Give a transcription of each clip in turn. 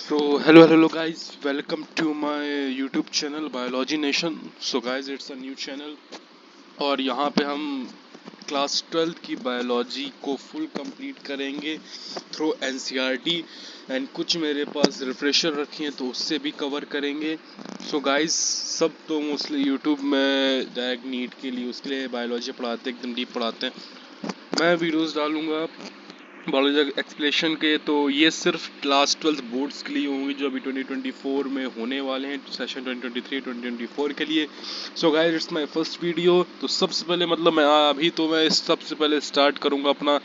So hello guys, welcome to my YouTube channel Biology Nation. So guys, it's a new channel और यहाँ पे हम class 12th की biology को full complete करेंगे थ्रू एनसीईआरटी एंड कुछ मेरे पास रिफ्रेशर रखे हैं तो उससे भी कवर करेंगे. सो गाइस, सब तो मोस्टली यूट्यूब में डायरेक्ट नीट के लिए उसके लिए बायोलॉजी पढ़ाते हैं, एकदम डीप पढ़ाते हैं. मैं वीडियोस डालूंगा बायोलॉजी एक्सप्लेनेशन के, तो ये सिर्फ क्लास 12 बोर्ड्स के लिए होंगे जो अभी 2024 में होने वाले हैं, सेशन 2023-2024 के लिए. So guys, it's my first video. तो सबसे पहले मतलब मैं सबसे पहले स्टार्ट करूंगा अपना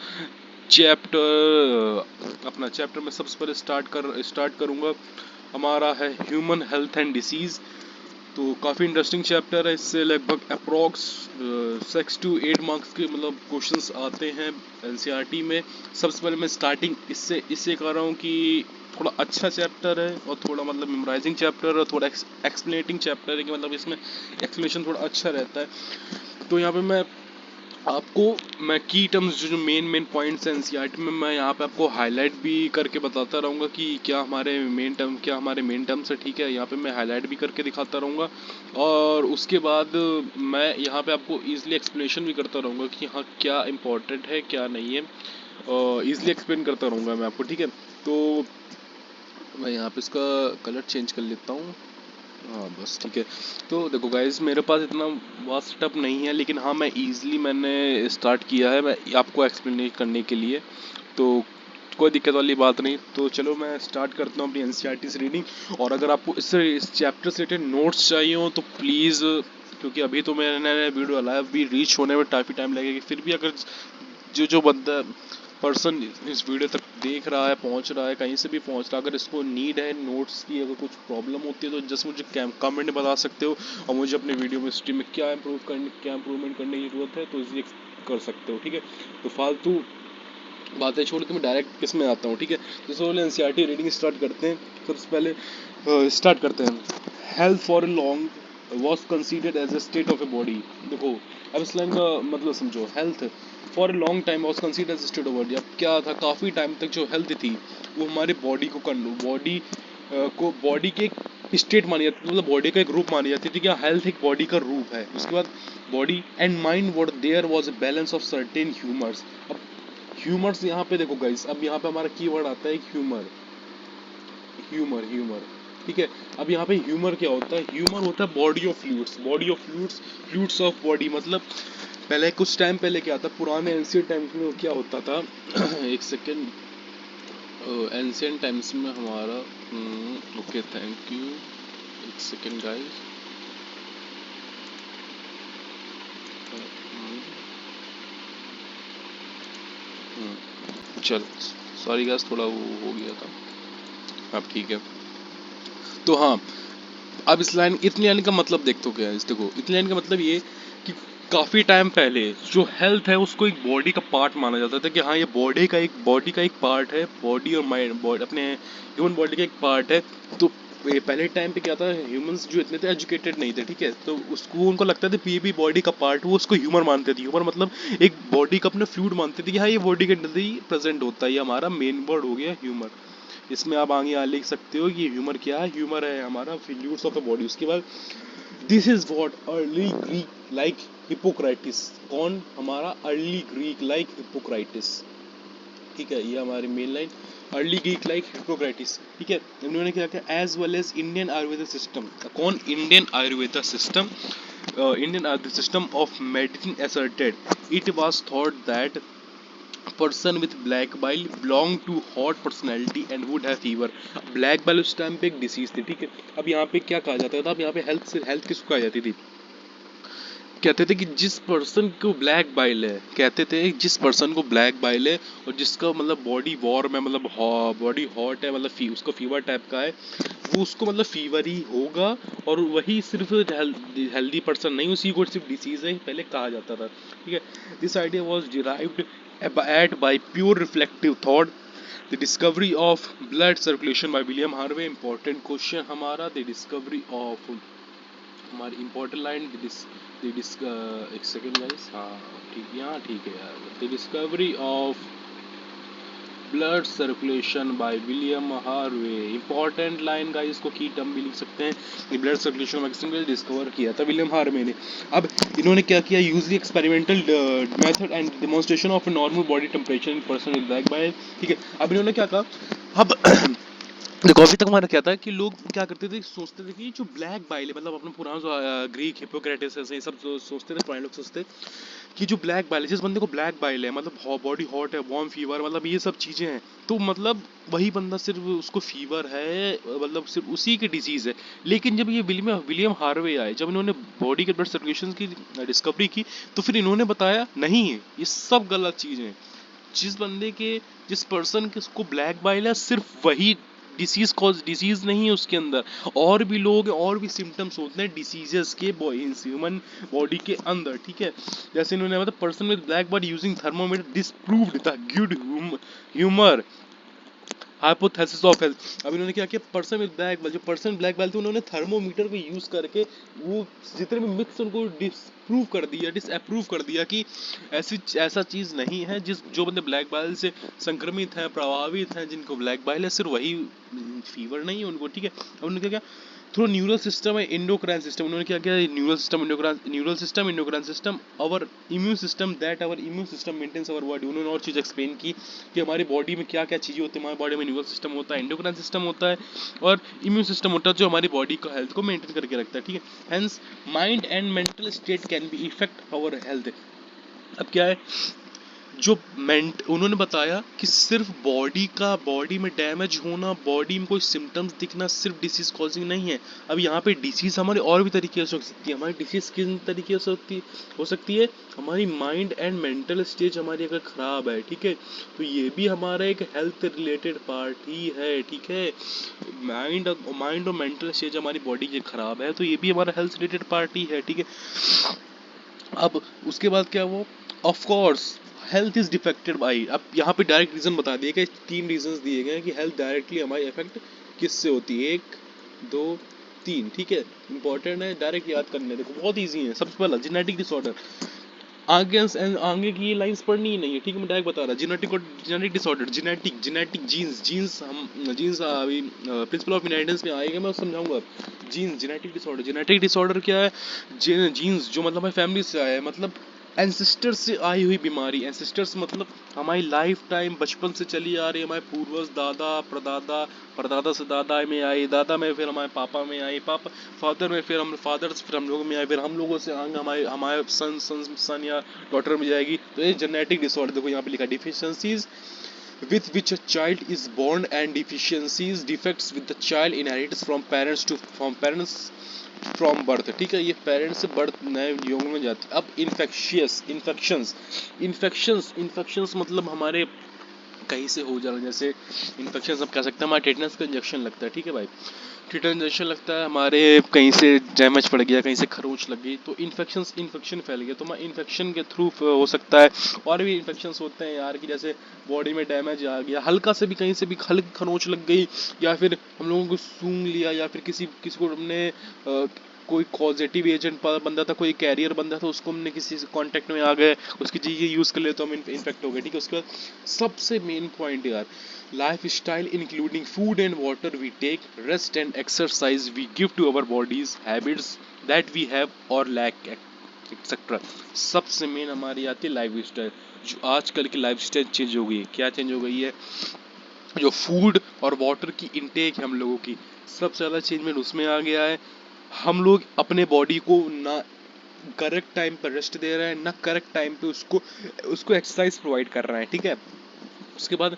चैप्टर में सबसे पहले स्टार्ट करूंगा. हमारा है ह्यूमन हेल्थ एंड डिसीज़. तो काफ़ी इंटरेस्टिंग चैप्टर है. इससे लगभग अप्रॉक्स 6 to 8 मार्क्स के मतलब क्वेश्चंस आते हैं एनसीईआरटी में. सबसे पहले मैं स्टार्टिंग इससे कर रहा हूँ कि थोड़ा अच्छा चैप्टर है और थोड़ा मतलब मेमोराइजिंग चैप्टर है और थोड़ा एक्सप्लेनेटिंग चैप्टर है कि मतलब इसमें एक्सप्लेनेशन थोड़ा अच्छा रहता है. तो यहाँ पे मैं की टर्म्स जो मेन पॉइंट्स हैं एनसीईआरटी में, मैं यहाँ पे आपको हाईलाइट भी करके बताता रहूँगा कि क्या हमारे मेन टर्म्स है. ठीक है, यहाँ पे मैं हाईलाइट भी करके दिखाता रहूँगा और उसके बाद मैं यहाँ पे आपको ईजिली एक्सप्लेनेशन भी करता रहूँगा कि हाँ क्या इंपॉर्टेंट है क्या नहीं है, और ईजिली एक्सप्लेन करता रहूँगा मैं आपको. ठीक है, तो मैं यहाँ पे इसका कलर चेंज कर लेता हूँ. हाँ बस ठीक है. तो देखो गाइस, मेरे पास इतना वास्ट सेटअप नहीं है, लेकिन हाँ मैंने स्टार्ट किया है मैं आपको एक्सप्लेन करने के लिए, तो कोई दिक्कत वाली बात नहीं. तो चलो मैं स्टार्ट करता हूँ अपनी एनसीईआरटी से रीडिंग. और अगर आपको इस चैप्टर से रिलेटेड नोट्स चाहिए हो तो प्लीज़, क्योंकि अभी तो मैंने वीडियो डाला है, अभी रीच होने में काफ़ी टाइम लगेगा, फिर भी अगर जो बंदा पर्सन इस वीडियो तक देख रहा है, पहुंच रहा है, कहीं से भी पहुंच रहा है, अगर इसको नीड है नोट्स की, अगर कुछ प्रॉब्लम होती है तो जस्ट मुझे कमेंट में बता सकते हो और मुझे अपने वीडियो में स्ट्रीम में क्या इंप्रूवमेंट करने की जरूरत है तो इसे कर सकते हो. ठीक है, तो फालतू बातें छोड़ के मैं डायरेक्ट किस में आता हूँ. ठीक है, तो सोलो एनसीईआरटी रीडिंग स्टार्ट करते हैं. सबसे पहले स्टार्ट करते हैं. Health for a long was considered as a state of a body. देखो, अब इस लाइन का मतलब समझो. Health for a long time was considered as a state of body. अब क्या था, काफ़ी टाइम तक जो हेल्थ थी वो हमारे बॉडी के एक स्टेट मानी जाती थी, मतलब बॉडी का एक रूप मानी जाती थी कि हेल्थ एक बॉडी का रूप है. उसके बाद body and mind what their was a balance of certain humours. अब ह्यूमर्स यहाँ पे देखो गाइस, अब यहाँ पे हमारा कीवर्ड आता है ह्यूमर. ह्यूमर ठीक है. अब यहाँ पे ह्यूमर क्या होता है, ह्यूमर होता है फ्लूइड्स ऑफ बॉडी. मतलब पहले कुछ टाइम पहले क्या था, पुराने एंशियंट टाइम्स में क्या होता था एक सेकेंड. एंशियंट टाइम्स में हमारा ओके थैंक यू, एक सेकेंड गाइस. चल सॉरी गाइस, थोड़ा वो हो गया था. अब ठीक है. तो हाँ, अब इतनी लाइन का मतलब देख तो क्या है. देखो, इतनी लाइन का मतलब ये कि काफी टाइम पहले जो हेल्थ है उसको एक बॉडी का पार्ट माना जाता था कि हाँ ये बॉडी का एक पार्ट है. बॉडी और माइंड अपने ह्यूमन बॉडी का एक पार्ट है. तो पहले टाइम पे क्या था, ह्यूमंस जो इतने थे एजुकेटेड नहीं थे. ठीक है, तो उसको उनको लगता था ये भी बॉडी का पार्ट, वो उसको ह्यूमर मानते थे. ह्यूमर मतलब एक बॉडी का अपना फ्लूइड मानते थे कि हाँ ये बॉडी के अंदर ही प्रेजेंट होता है. ये हमारा मेन वर्ड हो गया ह्यूमर. इसमें आप आगे यहाँ लिख सकते हो कि ह्यूमर क्या है. ह्यूमर है हमारा फ्लूइड्स ऑफ द बॉडी. उसके बाद this is what early Greek like Hippocrates. कौन, हमारा अर्ली ग्रीक लाइक हिपोक्राइटिस. ठीक है, ये हमारी main line early Greek like Hippocrates. ठीक है, इन्होंने क्या किया, as well as Indian Ayurveda system. कौन, Indian Ayurveda system of medicine asserted it was thought that person with black bile belong to hot personality and would have fever. Black bile उस time पे एक disease थी. ठीक है, अब यहाँ पे क्या कहा जाता था, अब यहाँ पे हेल्थ किसको कहा जाती थी, कहते थे कि जिस पर्सन को ब्लैक बाइल है, कहते थे जिस पर्सन को ब्लैक बाइल है और जिसका मतलब बॉडी वॉर्म है, मतलब बॉडी हॉट है, मतलब उसको फीवर टाइप का है, वो उसको मतलब फीवर ही होगा. और वही सिर्फ हेल्दी पर्सन नहीं, उसी को सिर्फ डिसीज है पहले कहा जाता था. ठीक है, this idea was derived at by pure reflective thought. The discovery of blood circulation by William Harvey. Important question हमारा, द डिस्कवरी ऑफ, हमारी इंपॉर्टेंट लाइन एक सेकेंड गाइस. हाँ ठीक है, हाँ ठीक है यार. The discovery of blood circulation by William Harvey. Important line का इसको की टर्म भी लिख सकते हैं कि ब्लड सर्कुलेशन मैक्सिमम डिस्कवर किया था विलियम हार्वे ने। अब इन्होंने क्या किया, usually experimental method and demonstration of normal body temperature in person with black bile. ठीक है, अब इन्होंने क्या कहा, अब देखो अभी तक हमारा क्या था कि लोग क्या करते थे, सोचते थे कि जो ब्लैक बाइल है, मतलब अपना पुराना जो ग्रीक हिपोक्रेटिस है, सब जो सोचते थे, पुराने लोग सोचते कि जो ब्लैक बाइल है, जिस बंदे को ब्लैक बाइल है, मतलब बॉडी हॉट है, वार्म फीवर, मतलब ये सब चीजें हैं, तो मतलब वही बंदा सिर्फ उसको फीवर है, मतलब सिर्फ उसी की डिजीज है। लेकिन जब ये विलियम हार्वे आए, जब इन्होंने बॉडी के ब्लड सर्कुलेशन की डिस्कवरी की, तो फिर इन्होंने बताया नहीं, ये सब गलत चीजें हैं। जिस बंदे के, जिस पर्सन के उसको ब्लैक बाइल है, सिर्फ वही डिसीज नहीं है उसके अंदर, और भी लोग हैं, और भी सिम्टम्स होते हैं डिसीजेस के ह्यूमन बॉडी के अंदर। ठीक है, जैसे इन्होंने मतलब person with black body using thermometer disproved the good humour hypothesis of health. अब इन्होंने क्या किया, पर्सन विद ब्लैक बेल्ट, जो पर्सन ब्लैक बेल्ट थे, उन्होंने थर्मोमीटर को यूज करके वो जितने भी मिथ्स उनको डिसप्रूव कर दिया, डिसअप्रूव कर दिया कि ऐसा चीज नहीं है। जो बंदे ब्लैक बाइल से संक्रमित हैं, प्रभावित हैं, जिनको ब्लैक बाइल है, सिर्फ वही फीवर नहीं है उनको। ठीक है, अब उन्होंने क्या किया, थ्रू न्यूरल सिस्टम है इंडोक्राइन सिस्टम, उन्होंने क्या किया, न्यूरल सिस्टम और immune system, that our immune system maintains our body. उन्होंने और चीज एक्सप्लेन की कि हमारी बॉडी में क्या क्या चीजें होती है। हमारी बॉडी में न्यूरल सिस्टम होता है, इंडोक्राइन सिस्टम होता है, और इम्यून सिस्टम होता है, जो हमारी बॉडी का हेल्थ को मेंटेन करके रखता है। ठीक है, hence mind and mental state can be effect our health. अब क्या है, जो उन्होंने बताया कि सिर्फ बॉडी में डैमेज होना, बॉडी में कोई सिम्टम्स दिखना सिर्फ डिसीज कॉजिंग नहीं है। अब यहाँ पे डिसीज हमारे और भी तरीके से हो सकती है। हमारी डिसीज किन तरीके से हो सकती है, हमारी माइंड एंड मेंटल स्टेज हमारी अगर खराब है, ठीक है, तो ये भी हमारा एक हेल्थ रिलेटेड पार्ट ही है। ठीक है, माइंड और मेंटल स्टेज हमारी बॉडी की खराब है, तो ये भी हमारा हेल्थ रिलेटेड पार्ट ही है। ठीक है, अब उसके बाद क्या हुआ, of course health is defected by, अब यहाँ पे डायरेक्ट रीजन बता दिए गए, 3 रीजंस दिए गए कि हेल्थ डायरेक्टली हमारी इफेक्ट किससे होती है, 1 2 3। ठीक है, इंपॉर्टेंट है, डायरेक्ट याद करने, देखो बहुत इजी है। सबसे पहला जेनेटिक डिसऑर्डर, आगे की ये लाइंस पढ़नी ही नहीं है। ठीक है, मैं डायरेक्ट बता रहा, जेनेटिक डिसऑर्डर, जेनेटिक जीन्स हम जीन्स अभी प्रिंसिपल ऑफ इनहेरिटेंस में आएगा, मैं समझाऊंगा। जेनेटिक डिसऑर्डर क्या है, जीन्स जो मतलब हमारी फैमिली से आया है, मतलब एंसेस्टर से आई हुई बीमारी। एंसेस्टर्स मतलब हमारी लाइफ टाइम बचपन से चली आ रही है, हमारे पूर्वज, दादा परदादा, परदादा से दादा में आई, दादा में फिर हमारे पापा में आई, पापा फादर में, फिर हम फादर से फिर हम लोगों में आए, फिर हम लोगों से आगे हमारे हमारे सन या डॉटर में जाएगी। तो ये जेनेटिक डिसऑर्डर, देखो यहाँ पे लिखा deficiencies with which a child is born and deficiencies defects with the child inherits from parents from birth. ठीक है, ये पेरेंट्स से बर्थ नए युग में जाती है। अब इन्फेक्शंस मतलब हमारे कहीं से हो जाना, जैसे इन्फेक्शन आप कह सकते हैं, हमारे टेटनस का इंजेक्शन लगता है। ठीक है भाई, टेटनस इंजेक्शन लगता है, हमारे कहीं से डैमेज पड़ गया, कहीं से खरोंच लग गई, तो इन्फेक्शन फैल गया, तो हमारे इन्फेक्शन के थ्रू हो सकता है। और भी इन्फेक्शन होते हैं यार, कि जैसे बॉडी में डैमेज आ गया, हल्का से भी कहीं से भी हल्की खरोंच लग गई, या फिर हम लोगों को सूंघ लिया, या फिर किसी किसी को हमने कोई पॉजिटिव एजेंट बंदा था, कोई कैरियर बंदा था, उसको हमने किसी से कांटेक्ट में आ गए, उसकी चीज़ें यूज़ कर ले तो हम इन्फेक्ट हो गए। ठीक है, उसके बाद सबसे मेन पॉइंट यार, lifestyle including food and water we take, rest and exercise we give to our bodies, habits that we have or lack etcetera. सबसे मेन हमारी आती है लाइफ स्टाइल। जो आजकल की लाइफ स्टाइल चेंज हो गई है, क्या चेंज हो गई है, जो फूड और वाटर की इनटेक है हम लोगों की, सबसे ज़्यादा चेंजमेंट उसमें आ गया है। हम लोग अपने बॉडी को ना करेक्ट टाइम पर रेस्ट दे रहे हैं, ना करेक्ट टाइम पे उसको एक्सरसाइज प्रोवाइड कर रहे हैं। ठीक है, उसके बाद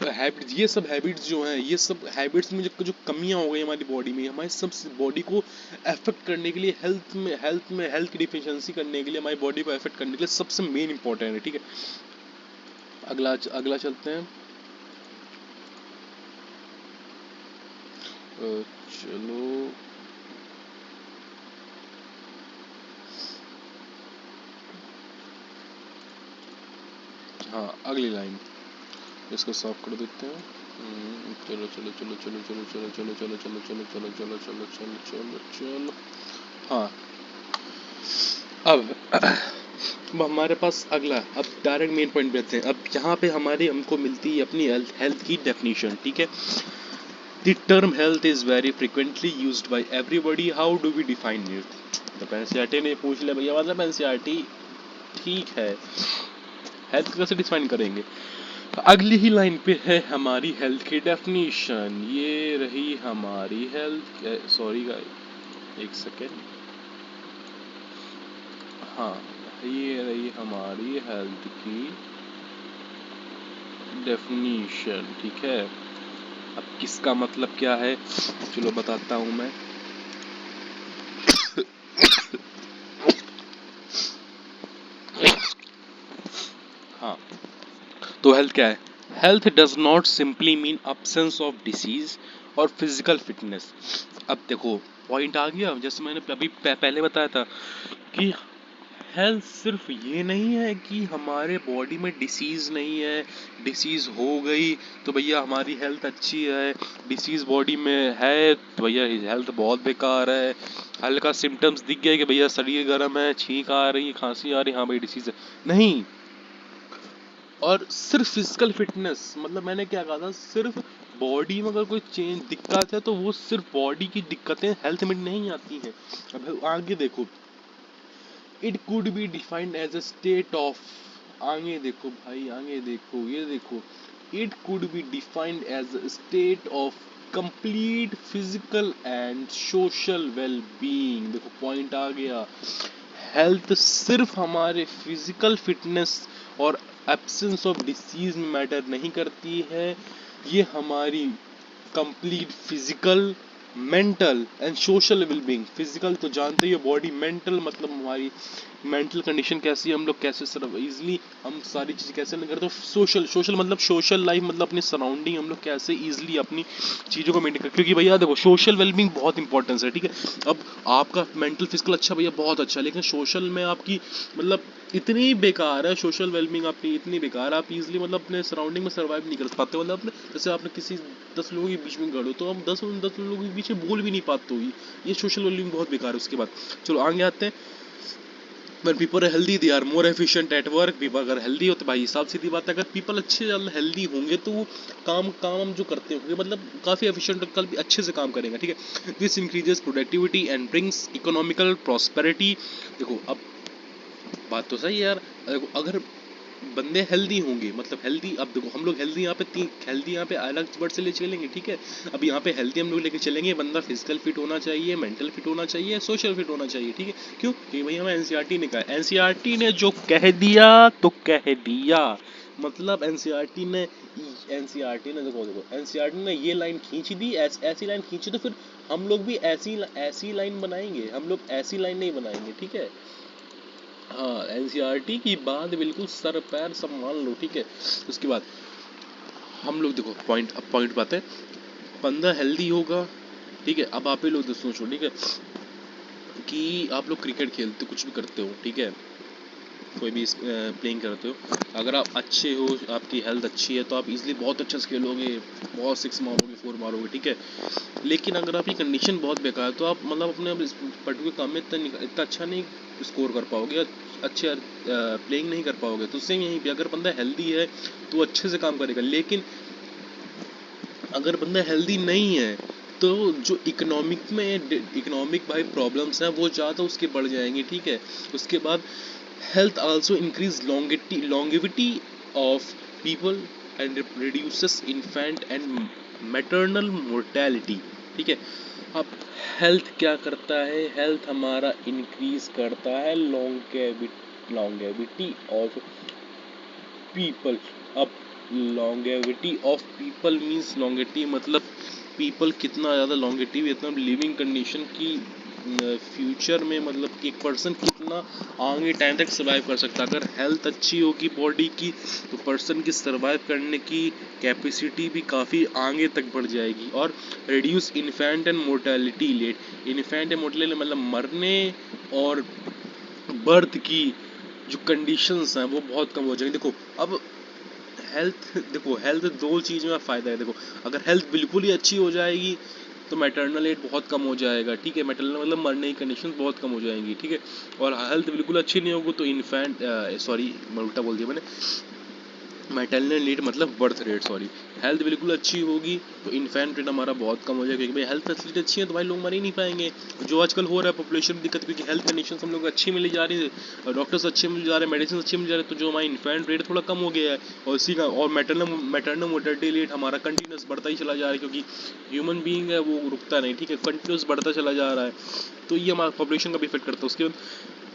हैबिट्स, ये सब हैबिट्स जो हैं, ये सब हैबिट्स में जो कमियां हो गई हमारी बॉडी में, हमारी सब बॉडी को अफेक्ट करने के लिए, हेल्थ की डिफिशियंसी करने के लिए, हमारी बॉडी को अफेक्ट करने के लिए सबसे मेन इंपॉर्टेंट है। ठीक है, अगला चलते हैं। चलो, हाँ अगली लाइन इसको सॉल्व कर देते हैं। चलो चलो चलो चलो चलो चलो चलो चलो चलो चलो चलो चलो चलो चलो चलो चलो, हाँ अब अब हमारे पास अगला, अब डायरेक्ट मेन पॉइंट पे आते हैं। अब यहाँ पे हमारे हमको मिलती है अपनी हेल्थ की डेफिनेशन, ठीक है। The term health is very frequently used by everybody, how do we define it? तो एनसीईआरटी ने पूछ लिया भैया, मतलब एनसीईआरटी ठीक है, हेल्थ कैसे डिफाइन करेंगे? अगली ही लाइन पे है हमारी हेल्थ की डेफिनेशन, ये रही हमारी हेल्थ, सॉरी एक सेकेंड, हाँ ये रही हमारी हेल्थ की डेफिनेशन, ठीक है। अब किसका मतलब क्या है, चलो बताता हूँ मैं। हाँ, तो हेल्थ क्या है? Health does not simply mean absence of disease और फिजिकल फिटनेस। अब देखो पॉइंट आ गया, जैसे मैंने अभी पहले बताया था कि हेल्थ सिर्फ ये नहीं है कि हमारे बॉडी में डिसीज नहीं है, डिसीज हो गई तो भैया हमारी हेल्थ अच्छी है, डिसीज बॉडी में है तो भैया हेल्थ बहुत बेकार है। हल्का सिम्टम्स दिख गया कि भैया शरीर गर्म है, छींक आ रही, खांसी आ रही, हाँ भाई डिसीज है, नहीं। और सिर्फ फिजिकल फिटनेस, मतलब मैंने क्या कहा था, सिर्फ बॉडी में अगर कोई चेंज दिक्कत है तो वो सिर्फ बॉडी की दिक्कतें हेल्थ में नहीं आती हैं। अब आगे देखो, it could be defined as a state of, आगे देखो भाई आगे देखो, ये देखो, it could be defined as a state of complete physical and social well being. देखो पॉइंट आ गया, हेल्थ सिर्फ हमारे फिजिकल फिटनेस और एब्सेंस ऑफ डिसीज में मैटर नहीं करती है, ये हमारी complete physical, mental and social wellbeing. Physical तो जानते ही हो बॉडी, मेंटल मतलब हमारी मेंटल कंडीशन कैसी है, हम लोग कैसे इजीली हम सारी चीज़ कैसे नहीं करते। सोशल, सोशल मतलब सोशल लाइफ, मतलब अपनी सराउंडिंग हम लोग कैसे इजीली अपनी चीज़ों को मेंटेन करते, क्योंकि भैया देखो सोशल वेलबींग बहुत इंपॉर्टेंस है, ठीक है। अब आपका मेंटल फिजिकल अच्छा भैया बहुत अच्छा है, लेकिन सोशल में आपकी मतलब इतनी बेकार है, सोशल वेलबींग आपकी इतनी बेकार है, आप इजीली मतलब अपने सराउंडिंग में सर्वाइव नहीं कर पाते। मतलब अपने जैसे आपने किसी 10 लोगों के बीच में गड़ो तो हम 10 लोगों के बीच में बोल भी नहीं पाते हो, ये सोशल वेलबींग बहुत बेकार है। उसके बाद चलो आगे आते हैं, when people are healthy they are more efficient at work। people अगर हेल्दी हो तो भाई साफ सीधी बात है, अगर पीपल अच्छे हेल्दी होंगे तो वो काम काम जो करते होंगे मतलब काफ़ी एफिशिएंट कल भी अच्छे से काम करेंगे, ठीक है। This increases productivity and brings economical prosperity. देखो अब बात तो सही है यार, देखो अगर बंदे हेल्दी होंगे मतलब हेल्दी, अब देखो हम लोग हेल्दी यहाँ पे हेल्दी यहाँ पे अलग वर्ड से ले चलेंगे, ठीक है। अब यहाँ पे हेल्दी हम लोग लेके चलेंगे, बंदा फिजिकल फिट होना चाहिए, मेंटल फिट होना चाहिए, सोशल फिट होना चाहिए, ठीक है। क्यों? क्योंकि भाई हमें एनसीईआरटी ने कहा, एनसीईआरटी ने जो कह दिया तो कह दिया। मतलब एनसीईआरटी ने देखो देखो एनसीईआरटी ने ये लाइन खींच दी, ऐसी लाइन खींची तो फिर हम लोग भी ऐसी लाइन बनाएंगे, हम लोग ऐसी लाइन नहीं बनाएंगे, ठीक है। हाँ एनसीईआरटी की बात बिल्कुल सर पैर सब मान लो, ठीक है। उसके बाद हम लोग देखो पॉइंट, अब पॉइंट बात है, बंदा हेल्दी होगा, ठीक है। अब आप ही लोग दोस्तों सोचो, ठीक है, कि आप लोग क्रिकेट खेलते हो, कुछ भी करते हो, ठीक है, कोई भी प्लेइंग करते हो, अगर आप अच्छे हो, आपकी हेल्थ अच्छी है तो आप इजीली बहुत अच्छे से खेलोगे, बहुत सिक्स मारोगे, फोर मारोगे, ठीक है। लेकिन अगर आपकी कंडीशन बहुत बेकार है तो आप मतलब अपने पर्टिकुलर काम में इतना अच्छा नहीं स्कोर कर पाओगे, अच्छे प्लेइंग नहीं कर पाओगे। तो सेम यहीं पे अगर बंदा हेल्दी है तो अच्छे से काम करेगा, लेकिन अगर बंदा हेल्दी नहीं है तो जो इकोनॉमिक भाई प्रॉब्लम्स हैं वो ज़्यादा उसके बढ़ जाएंगी, ठीक है। उसके बाद health also increase longevity of people and reduces infant and maternal mortality, ठीक है। अब हेल्थ क्या करता है, हेल्थ हमारा इंक्रीज करता है longevity ऑफ पीपल। अब longevity of people means longevity मतलब पीपल कितना ज़्यादा longevity, इतना लिविंग कंडीशन की फ्यूचर में, मतलब कि एक पर्सन कितना आगे टाइम तक सर्वाइव कर सकता है। अगर हेल्थ अच्छी होगी बॉडी की तो पर्सन की सर्वाइव करने की कैपेसिटी भी काफ़ी आगे तक बढ़ जाएगी। और reduce infant and mortality rate, infant and mortality मतलब मरने और बर्थ की जो कंडीशंस हैं वो बहुत कम हो जाएंगी। देखो अब हेल्थ, देखो हेल्थ दो चीज़ में फ़ायदा है। देखो अगर हेल्थ बिल्कुल ही अच्छी हो जाएगी तो मैटरनल एज बहुत कम हो जाएगा, ठीक है। मैटरनल मतलब मरने की कंडीशन बहुत कम हो जाएंगी, ठीक है। और हेल्थ बिल्कुल अच्छी नहीं होगी तो इन्फेंट सॉरी मैं उल्टा बोल दिया मैंने, मैटरनल रेट मतलब बर्थ रेट, सॉरी। हेल्थ बिल्कुल अच्छी होगी तो इन्फेंट रेट हमारा बहुत कम हो जाएगा, क्योंकि भाई हेल्थ फैसिलिटी अच्छी है तो भाई लोग मर ही नहीं पाएंगे। जो आजकल हो रहा है पॉपुलेशन में दिक्कत, क्योंकि हेल्थ कंडीशन हम लोग अच्छी मिली जा रही है, डॉक्टर्स अच्छे मिल जा रहे हैं, मेडिसिन अच्छे मिल जा रहे हैं, तो जो हमारा इन्फेंट रेट थोड़ा कम हो गया है। और इसी का और मैटरनल मोर्टेलिटी रेट हमारा कंटिन्यूस बढ़ता ही चला जा रहा है, क्योंकि ह्यूमन बीइंग है वो रुकता नहीं, ठीक है, कंटिन्यूस बढ़ता चला जा रहा है। तो ये हमारा पॉपुलेशन का भी इफेक्ट करता है। उसके बाद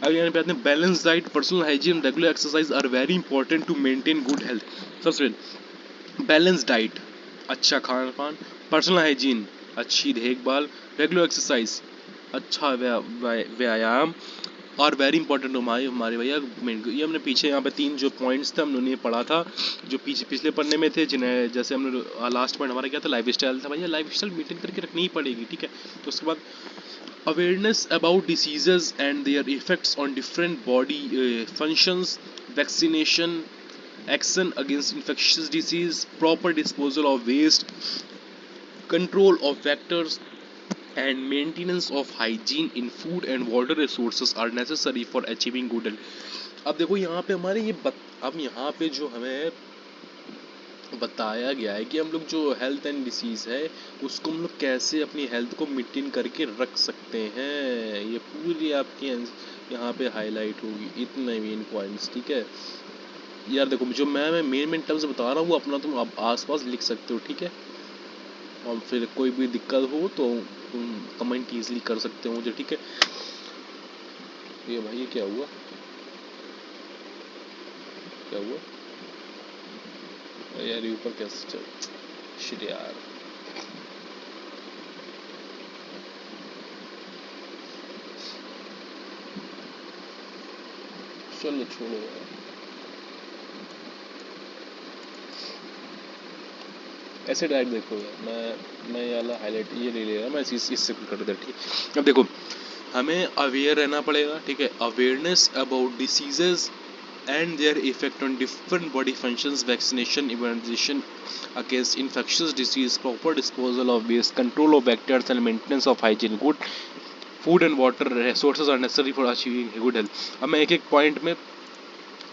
अगर यहाँ पे आते हैं balance diet, personal hygiene, regular exercise are very important to maintain good health. सबसे बैलेंस डाइट, अच्छा खान पान, पर्सनल हाइजीन, अच्छी देखभाल, रेगुलर एक्सरसाइज, अच्छा व्यायाम, और वेरी इंपॉर्टेंट हमारे हमारे भैया ये हमने पीछे यहाँ पे 3 जो पॉइंट्स थे हमने ये पढ़ा था, जो पिछले पढ़ने में थे, जिन्हें जैसे हमने लास्ट पॉइंट हमारा क्या था, लाइफ स्टाइल था। भैया लाइफ स्टाइल मेंटेन करके रखनी ही पड़ेगी, ठीक है। तो उसके बाद awareness about diseases and their effects on different body functions, vaccination, action against infectious disease, proper disposal of waste, control of vectors, and maintenance of hygiene in food and water resources are necessary for achieving good health। अब देखो यहाँ पे हमारे अब यहाँ पे जो हमें बताया गया है कि हम लोग जो हेल्थ एंड डिसीज़ है उसको हम लोग कैसे अपनी हेल्थ को मेंटेन करके रख सकते हैं, ये पूरी आपकी यहाँ पे हाईलाइट होगी, इतने मेन पॉइंट्स, ठीक है। यार देखो जो मैं मेन टर्म्स बता रहा हूँ वो अपना तुम आप आसपास लिख सकते हो, ठीक है। और फिर कोई भी दिक्कत हो तो तुम कमेंट ईजिली कर सकते हो मुझे, ठीक है। ये भाई ये क्या हुआ, क्या हुआ यार, ये ऊपर कैसे चल, शिट यार। चलो छोड़ो यार, ऐसे डायरेक्ट देखो यार, मैं ये वाला हाईलाइट ये ले ले रहा, मैं इससे कर दे, ठीक। अब देखो हमें अवेयर रहना पड़ेगा, ठीक है। Awareness about diseases and their effect on different body functions, vaccination, immunization against infectious disease, proper disposal of waste, control of vectors and maintenance of hygiene, good food and water resources are necessary for achieving good health। अब मैं एक एक point में,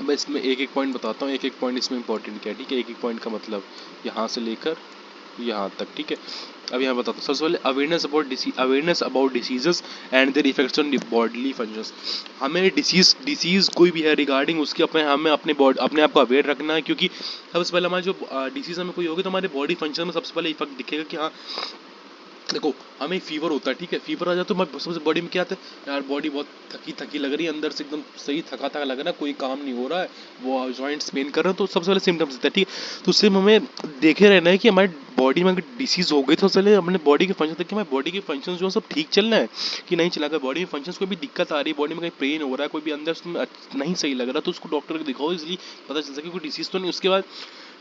अब इसमें एक एक point बताता हूँ, एक एक पॉइंट इसमें इंपॉर्टेंट क्या है, ठीक है। एक एक पॉइंट का मतलब यहाँ से लेकर यहाँ तक, ठीक है। अब यहाँ बताता हूँ। सबसे पहले awareness about diseases and there effects on bodily functions. हमें डिसीज कोई भी है रिगार्डिंग उसके हमें अपने आप को अवेयर रखना है, क्योंकि सबसे पहले हमारा जो डिसीज हमें कोई होगी तो हमारे बॉडी फंक्शन में सबसे पहले इफेक्ट दिखेगा कि हाँ देखो हमें फीवर होता है, ठीक है। फीवर आ जाता है तो सबसे बॉडी में क्या आता है, यार बॉडी बहुत थकी थकी लग रही है, अंदर से एकदम सही थका थका लग रहा है, कोई काम नहीं हो रहा है, वो जॉइंट्स पेन कर रहे हैं, तो सबसे पहले सिम्टम्स होता है, ठीक है। तो उससे हमें देखे रहना है कि हमारी बॉडी में अगर डिसीज हो गई तो सबसे पहले अपने बॉडी के फंक्शन कि हमारे बॉडी के फंक्शंस जो है सब ठीक चल रहे हैं कि नहीं चला, अगर बॉडी में फंक्शंस कोई भी दिक्कत आ रही है, बॉडी में कहीं पेन हो रहा है, कोई भी अंदर नहीं सही लग रहा, तो उसको डॉक्टर को दिखाओ, इसलिए पता चल सके कोई डिसीज तो नहीं। उसके बाद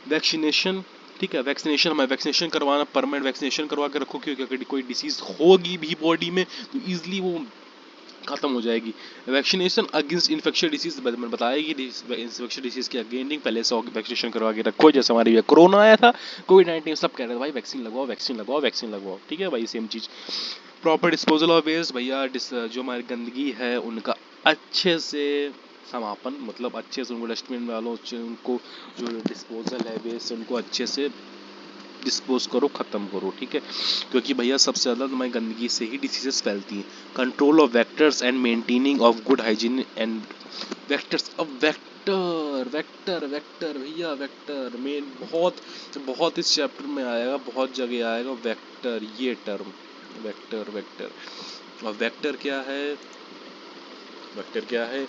वैक्सीनेशन, ठीक है। वैक्सीनेशन हमें वैक्सीनेशन करवाना, परमानेंट वैक्सीनेशन करवा के रखो, क्योंकि अगर कोई डिसीज होगी भी बॉडी में तो ईजिली वो खत्म हो जाएगी। वैक्सीनेशन अगेंस्ट इन्फेक्शियस डिसीज मैंने बताया कि इन्फेक्शियस डिसीज के अगेंस्ट पहले से वैक्सीनेशन करवा के रखो। जैसे हमारे ये कोरोना आया था, कोविड-19, सब कह रहे थे भाई वैक्सीन लगवाओ वैक्सीन लगवाओ वैक्सीन लगवाओ, ठीक है भाई, सेम चीज। प्रॉपर डिस्पोजल ऑफ वेस्ट, भैया जो हमारी गंदगी है उनका अच्छे से समापन, मतलब अच्छे से उनको डस्टबिन डालो, उनको जो डिस्पोजल है वेस्ट उनको अच्छे से डिस्पोज करो, ख़त्म करो, ठीक है। क्योंकि भैया सबसे ज़्यादा तुम्हारी गंदगी से ही डिसीजेस फैलती हैं। Control of vectors and maintaining of good hygiene and vectors. अब वेक्टर भैया वेक्टर मेन बहुत बहुत इस चैप्टर में आएगा, बहुत जगह आएगा वेक्टर, ये टर्म वेक्टर। और वेक्टर क्या है,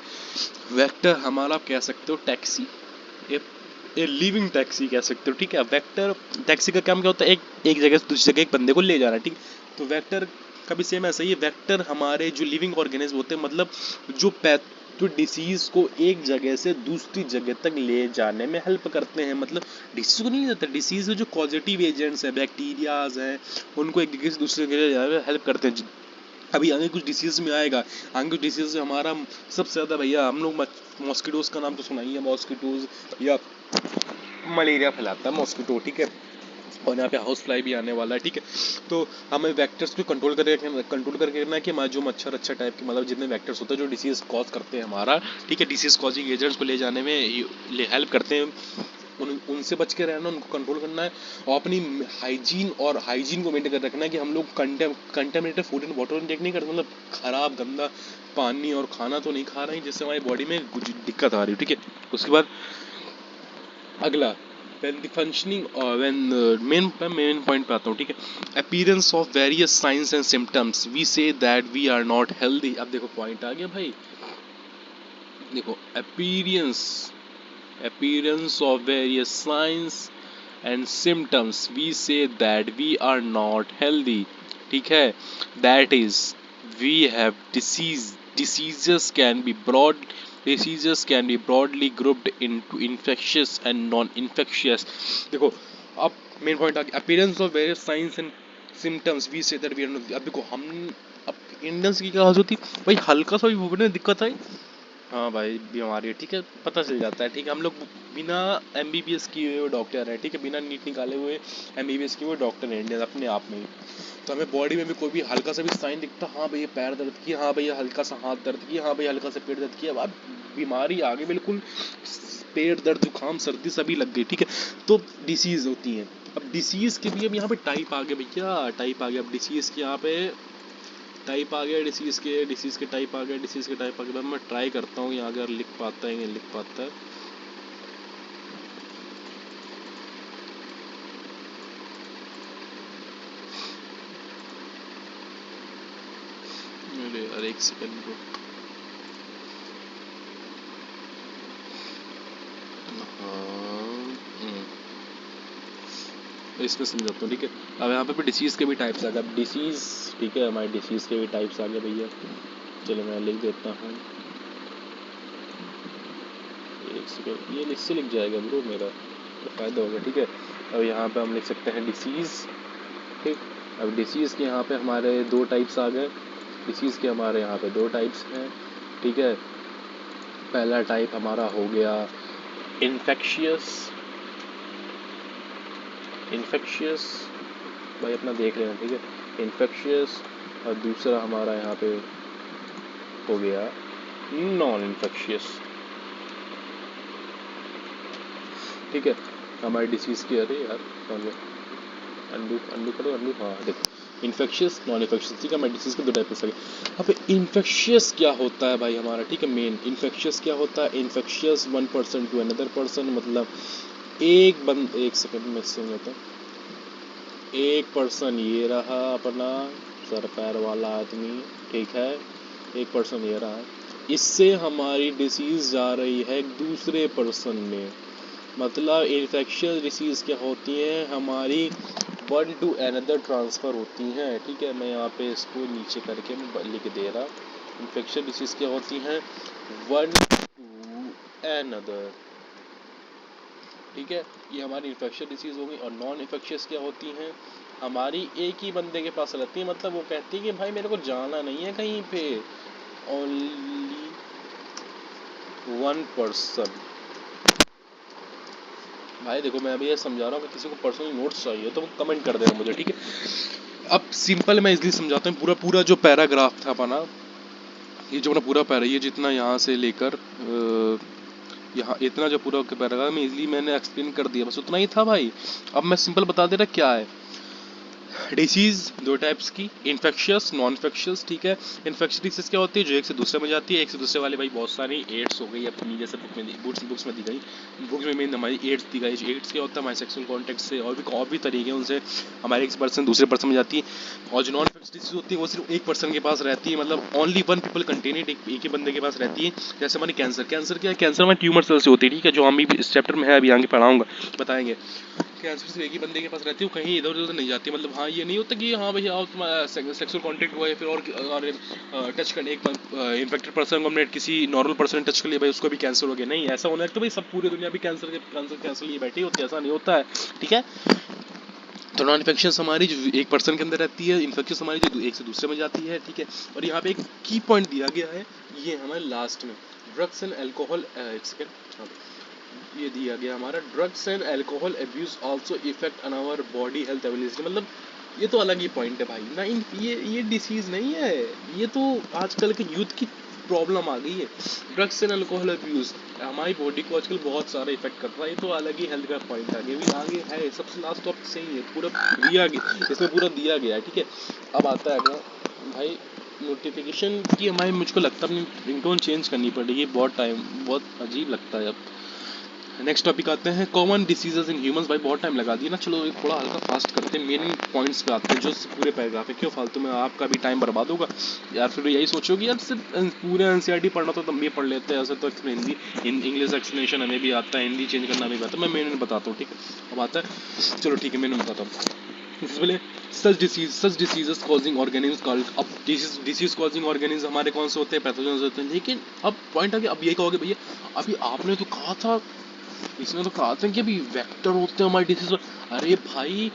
वेक्टर हमारा कह सकते हो टैक्सी, ए लिविंग टैक्सी कह सकते हो, ठीक है। वेक्टर टैक्सी का काम क्या होता है, एक जगह से दूसरी जगह एक बंदे को ले जाना, ठीक। तो वेक्टर का भी सेम ऐसा ही है। वेक्टर हमारे जो लिविंग ऑर्गेनिज्म होते हैं, मतलब जो डिसीज को एक जगह से दूसरी जगह तक ले जाने में हेल्प करते हैं, मतलब डिसीज को नहीं जाता, डिसीज जो पॉजिटिव एजेंट्स हैं, बैक्टीरियाज हैं, उनको एक जगह से दूसरी जगह ले जाने में हेल्प करते हैं। अभी आगे कुछ डिसीज में आएगा, आगे कुछ डिसीज में हमारा सबसे ज़्यादा भैया हम लोग मॉस्किटोज का नाम तो सुना ही है, मॉस्किटोज या मलेरिया फैलाता है मॉस्किटो, ठीक है। और यहाँ पे हाउस फ्लाई भी आने वाला है, ठीक है। तो हमें वेक्टर्स को कंट्रोल करके रखना है कि हमारे जो मच्छर अच्छा टाइप के मतलब जितने वेक्टर्स होते हैं जो डिसीज कॉज करते हैं हमारा, ठीक है, डिसीज कॉजिंग एजेंट्स को ले जाने में हेल्प करते हैं, उनसे बच के रहना, उनको कंट्रोल करना है, और अपनी हाइजीन को मेंटेन कर रखना है कि हम लोग contaminated food and water intake नहीं करते, मतलब खराब गंदा पानी और खाना तो नहीं खा रहे हैं जिससे हमारी बॉडी में कुछ दिक्कत आ रही है, ठीक है। उसके बाद अगला when the functioning or when main point पे आता हूँ, ठीक है। appearance of various signs and symptoms we say that we are not healthy। अब देखो पॉइंट आ गया भाई, देखो appearance of various signs and symptoms we say that we are not healthy, ठीक है। that is we have diseases can be broadly grouped into infectious and non-infectious। देखो अब मेन पॉइंट आ गया, appearance of various signs and symptoms we say that we are not। अब देखो हम अब इंडियंस की क्या हालत होती है भाई, हल्का सा भी भूखने में दिक्कत आई, हाँ भाई बीमारी है, ठीक है, पता चल जाता है, ठीक है। हम लोग बिना एमबीबीएस किए हुए डॉक्टर हैं, ठीक है, बिना नीट निकाले हुए एमबीबीएस किए हुए डॉक्टर हैं इंडिया अपने आप में ही। तो हमें बॉडी में भी कोई भी हल्का सा भी साइन दिखता, हाँ भैया पैर दर्द की, हाँ भैया हल्का सा हाथ दर्द की, हाँ भैया हल्का सा पेट दर्द किया, अब बीमारी आ गई बिल्कुल, पेट दर्द जुकाम सर्दी सभी लग गई, ठीक है। तो डिसीज होती है। अब डिसीज के भी अब यहाँ पे टाइप आ गए भैया, टाइप आ गया अब डिसीज के यहाँ पे टाइप आ गया, डिसीज के टाइप आ गया, डिसीज के टाइप आ गया। मैं ट्राई करता हूँ यहाँ अगर लिख पाता है, लिख पाता है। अरे एक सेकंड को, इसमें समझाता हूँ, ठीक है। अब यहाँ पे भी डिसीज के भी टाइप्स आ गए, अब डिसीज, ठीक है, हमारे डिसीज के भी टाइप्स आ गए भैया। चलो मैं लिख देता हूँ, एक सेकंड, ये इससे लिख जाएगा ब्रो, मेरा तो फायदा होगा, ठीक है। अब यहाँ पे हम लिख सकते हैं डिसीज, ठीक। अब डिसीज के यहाँ पे हमारे दो टाइप्स आ गए, डिसीज के हमारे यहाँ पे दो टाइप्स हैं, ठीक है। पहला टाइप हमारा हो गया इन्फेक्शियस भाई अपना देख लेना, ठीक है, इन्फेक्शियस। और दूसरा हमारा यहाँ पे हो गया नॉन इन्फेक्शियस, ठीक है। हमारी डिसीज की, अरे यार अंडू करो, हाँ देखो, इन्फेक्शियस नॉन इन्फेक्शियस, ठीक है। हमारी डिसीज के दो टाइप्स है। अब इन्फेक्शियस क्या होता है भाई हमारा, ठीक है, मेन इन्फेक्शियस क्या होता है, infectious one person to another person, मतलब एक सेकंड में से होता है, एक पर्सन ये रहा अपना सर पैर वाला आदमी, ठीक है, एक पर्सन ये रहा, इससे हमारी डिसीज जा रही है एक दूसरे पर्सन में। मतलब इन्फेक्शियस डिसीज क्या होती है, हमारी वन टू अनदर ट्रांसफ़र होती हैं, ठीक है। मैं यहाँ पे इसको नीचे करके मैं लिख दे रहा, इन्फेक्शियस डिसीज क्या होती हैं, वन टू अनदर, ठीक है, ये हमारी इन्फेक्शियस डिसीज हो गई। और नॉन इन्फेक्शियस क्या होती हैं, हमारी एक ही बंदे के पास रहती है, मतलब वो कहती है कि भाई मेरे को जाना नहीं है कहीं पे, ओनली वन पर्सन। भाई देखो मैं अभी ये समझा रहा हूँ कि किसी को पर्सनली नोट्स चाहिए तो कमेंट कर देना मुझे, ठीक है। अब सिंपल मैं इसलिए समझाता हूँ, पूरा जो पैराग्राफ था अपना, ये जो अपना पूरा पैरा, ये जितना यहाँ से लेकर यहाँ इतना जो पूरा पैराग्राफ में इजली मैंने एक्सप्लेन कर दिया, बस उतना ही था भाई। अब मैं सिंपल बता दे रहा क्या है डिसीज, दो टाइप्स की, इन्फेक्शियस नॉन इन्फेक्शियस, ठीक है। इन्फेक्शियस डिसीज क्या होती है, जो एक से दूसरे में जाती है, एक से दूसरे वाले भाई बहुत सारी एड्स हो गई अपनी, जैसे बुक्स में दी गई, बुक्स में मेन हमारी एड्स दी गई। एड्स क्या होता है, हमारे सेक्सुअल कॉन्टेक्ट से और भी तरीके हैं, उनसे हमारे एक पर्सन दूसरे पर्सन में जाती है। और जो नॉन इन्फेक्शियस डिसीज होती है वो सिर्फ एक पर्सन के पास रहती है, मतलब only one people contain it, एक ही बंदे के पास रहती है। जैसे हमारी कैंसर क्या है, कैंसर हमारे ट्यूमर सेल से होती है, ठीक है, जो हम भी इस चैप्टर में है अभी आगे पढ़ाऊंगा, बताएंगे। कैंसर सिर्फ एक ही बंदे के पास रहती है, वो कहीं इधर उधर नहीं जाती, मतलब हाँ ये नहीं होता कि हाँ भैया आप तुम्हारा सेक्सुअल कांटेक्ट हुआ है फिर और टच करने एक इन्फेक्टेड पर्सन को हमने किसी नॉर्मल पर्सन ने टच कर लिया भाई उसको भी कैंसर हो गया, नहीं ऐसा होना है तो भाई सब पूरी दुनिया भी कैंसर लिए बैठी होती है, ऐसा नहीं होता है, ठीक है। तो नॉन इन्फेक्शियस हमारी जो एक पर्सन के अंदर रहती है, इन्फेक्शियस हमारी जो एक से दूसरे में जाती है, ठीक है। और यहाँ पे एक की पॉइंट दिया गया है, ये हमारे लास्ट में ड्रग्स एंड एल्कोहल, एक सेकेंड, ये दिया गया हमारा drugs and alcohol abuse also effect on our body health ability, मतलब ये तो अलग ही पॉइंट है भाई ना। ये डिसीज नहीं है, ये तो आजकल के यूथ की प्रॉब्लम आ गई है। ड्रग्स एंड अल्कोहल अब्यूज हमारी बॉडी को आजकल बहुत सारा इफेक्ट कर रहा है, ये तो अलग ही हेल्थ का पॉइंट आ गया। भी आगे है सबसे लास्ट टॉपिक सही है, पूरा दिया गया इसमें, पूरा दिया गया है, ठीक है। अब आता है अगला भाई नोटिफिकेशन की। हमारी मुझको लगता है अपनी रिंगटोन चेंज करनी पड़ेगी, बहुत अजीब लगता है अब। नेक्स्ट टॉपिक आते हैं कॉमन डिसीजेज इन ह्यूमंस। भाई बहुत टाइम लगा दिया ना, चलो एक थोड़ा हल्का फास्ट करते हैं, मेन पॉइंट्स पे आते हैं जो पूरे पैराग्राफ है। क्यों फालतू में आपका भी टाइम बर्बाद होगा यार, फिर यही सोचोगे यार सिर्फ पूरे एनसीईआरटी पढ़ना तो भी पढ़ लेते हैं, ऐसे तो हिंदी इंग्लिश एक्सप्लेनेशन हमें भी आता है, हिंदी चेंज करना भी आता है। मैं मेन बताता हूँ, ठीक है। अब आता है, चलो ठीक है मैंने बताता हूँ। सबसे पहले सच डिसीजेस कॉजिंग ऑर्गेनिज्म कॉल्ड। अब डिसीज कॉजिंग ऑर्गेनिज्म हमारे कौन से होते हैं, पैथोजेंस होते हैं। लेकिन अब पॉइंट आ गया, अब ये कहोगे भैया अभी आपने तो कहा था, इसमें तो कहा था कि अभी वेक्टर होते हैं हमारे डिसीज। अरे भाई